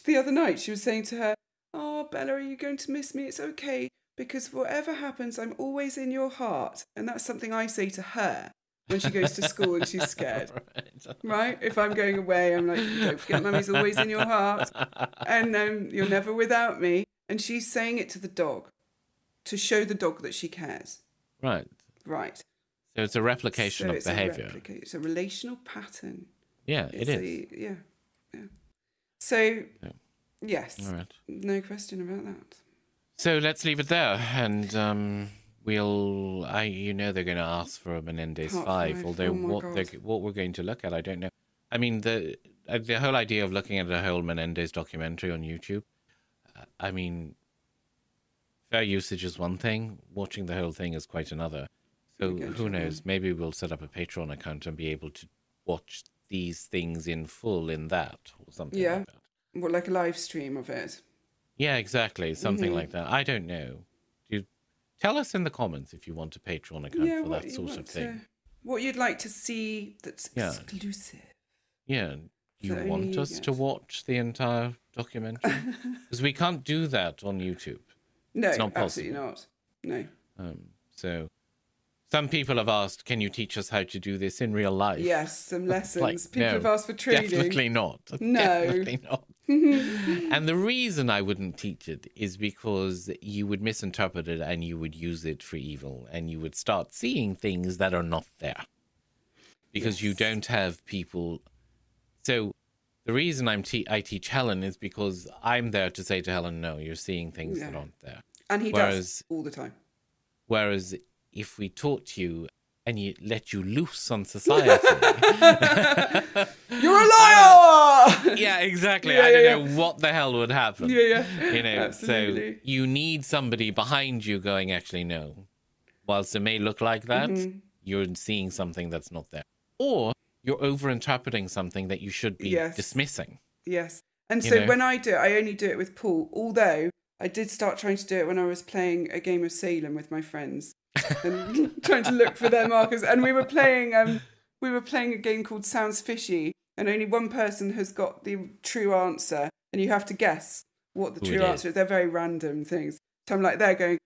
Speaker 2: the other night she was saying to her, "Oh, Bella, are you going to miss me? It's okay, because whatever happens, I'm always in your heart." And that's something I say to her when she goes to school and she's scared. Right? If I'm going away, I'm like, "Don't forget, Mummy's always in your heart. And you're never without me." And she's saying it to the dog to show the dog that she cares.
Speaker 3: Right. So it's a replication of behaviour.
Speaker 2: It's a relational pattern.
Speaker 3: Yeah, it is.
Speaker 2: Yeah. So, yes.
Speaker 3: All right.
Speaker 2: No question about that.
Speaker 3: So let's leave it there. And they're going to ask for a Menendez Part 5, although what we're going to look at, I don't know. I mean, the whole idea of looking at a whole Menendez documentary on YouTube, I mean, fair usage is one thing, watching the whole thing is quite another. So who knows, maybe we'll set up a Patreon account and be able to watch these things in full in that, or something like that.
Speaker 2: Well, like a live stream of it.
Speaker 3: Yeah, exactly, something like that. I don't know. Tell us in the comments if you want a Patreon account for that sort of thing. What
Speaker 2: you'd like to see that's exclusive.
Speaker 3: Yeah. Do you want us to watch the entire documentary? Because we can't do that on YouTube.
Speaker 2: No,
Speaker 3: it's not possible.
Speaker 2: Absolutely not. No.
Speaker 3: So some people have asked, can you teach us how to do this in real life?
Speaker 2: Yes, some lessons. People have asked for training.
Speaker 3: Definitely not.
Speaker 2: No.
Speaker 3: Definitely not. And the reason I wouldn't teach it is because you would misinterpret it and you would use it for evil and you would start seeing things that are not there. Because you don't have people... So the reason I teach Helen is because I'm there to say to Helen, no, you're seeing things that aren't there.
Speaker 2: And he does all the time.
Speaker 3: Whereas if we taught you and let you loose on society...
Speaker 2: You're a liar!
Speaker 3: Yeah, exactly. I don't know what the hell would happen.
Speaker 2: Yeah.
Speaker 3: Absolutely. So you need somebody behind you going, actually, no. Whilst it may look like that, you're seeing something that's not there. Or you're over-interpreting something that you should be dismissing.
Speaker 2: Yes. And so when I do it, I only do it with Paul, although I did start trying to do it when I was playing a game of Salem with my friends and trying to look for their markers. And we were playing a game called Sounds Fishy, and only one person has got the true answer, and you have to guess what the true answer is. They're very random things. So I'm like, they're going,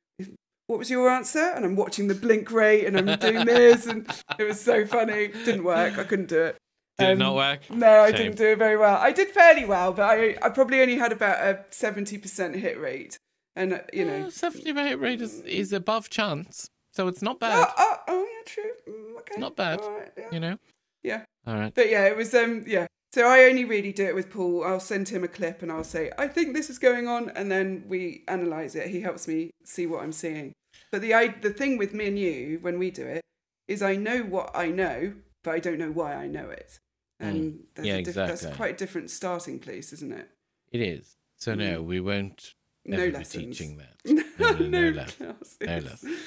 Speaker 2: "What was your answer?" And I'm watching the blink rate, and I'm doing this, and it was so funny. It didn't work. I couldn't do it.
Speaker 3: Did it not work?
Speaker 2: No, I didn't do it very well. I did fairly well, but I probably only had about a 70% hit rate. And,
Speaker 3: 70% hit rate is above chance, so it's not bad.
Speaker 2: Oh, yeah, true. Okay.
Speaker 3: Not bad,
Speaker 2: All right,
Speaker 3: Yeah.
Speaker 2: Yeah.
Speaker 3: All right.
Speaker 2: But yeah, it was, So I only really do it with Paul. I'll send him a clip and I'll say, I think this is going on. And then we analyse it. He helps me see what I'm seeing. But the thing with me and you, when we do it, is I know what I know, but I don't know why I know it. And that's quite a different starting place, isn't it?
Speaker 3: It is. So no, we won't
Speaker 2: no
Speaker 3: be
Speaker 2: lessons.
Speaker 3: teaching that.
Speaker 2: No
Speaker 3: lessons. No lessons.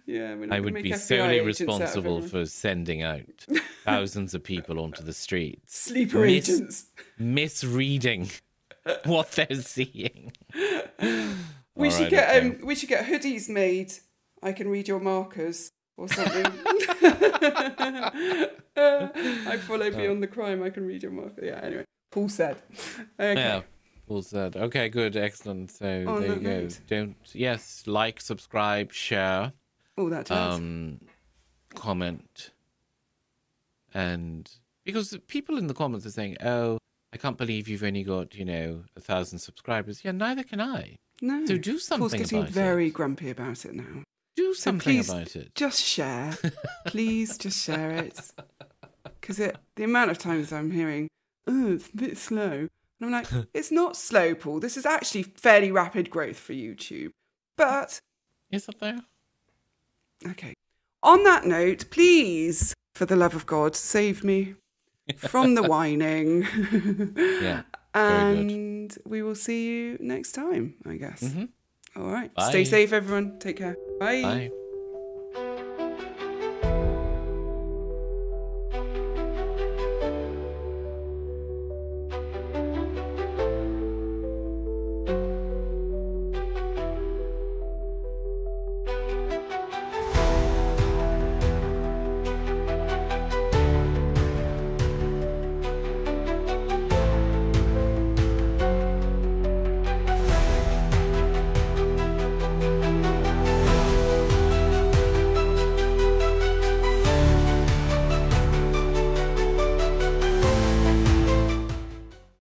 Speaker 2: Yeah,
Speaker 3: I would be solely responsible for sending out thousands of people onto the streets.
Speaker 2: Sleeper agents.
Speaker 3: Misreading what they're seeing.
Speaker 2: We should get hoodies made. I can read your markers or something. I follow Beyond the Crime. I can read your marker. Yeah, anyway. Paul said. Okay.
Speaker 3: Yeah. Paul said. Okay, good, excellent. So there you go. Like, subscribe, share.
Speaker 2: Oh, that does.
Speaker 3: Comment. And because people in the comments are saying, oh, I can't believe you've only got, 1,000 subscribers. Yeah, neither can I.
Speaker 2: No.
Speaker 3: So do something about it.
Speaker 2: Paul's getting very grumpy about it now.
Speaker 3: Do something about it.
Speaker 2: Just share. Please just share it. Because the amount of times I'm hearing, oh, it's a bit slow. And I'm like, it's not slow, Paul. This is actually fairly rapid growth for YouTube. But...
Speaker 3: Is it though?
Speaker 2: Okay. On that note, please, for the love of God, save me from the whining.
Speaker 3: Yeah.
Speaker 2: And we will see you next time, I guess.
Speaker 3: Mm-hmm.
Speaker 2: All right.
Speaker 3: Bye.
Speaker 2: Stay safe, everyone. Take care. Bye.
Speaker 3: Bye.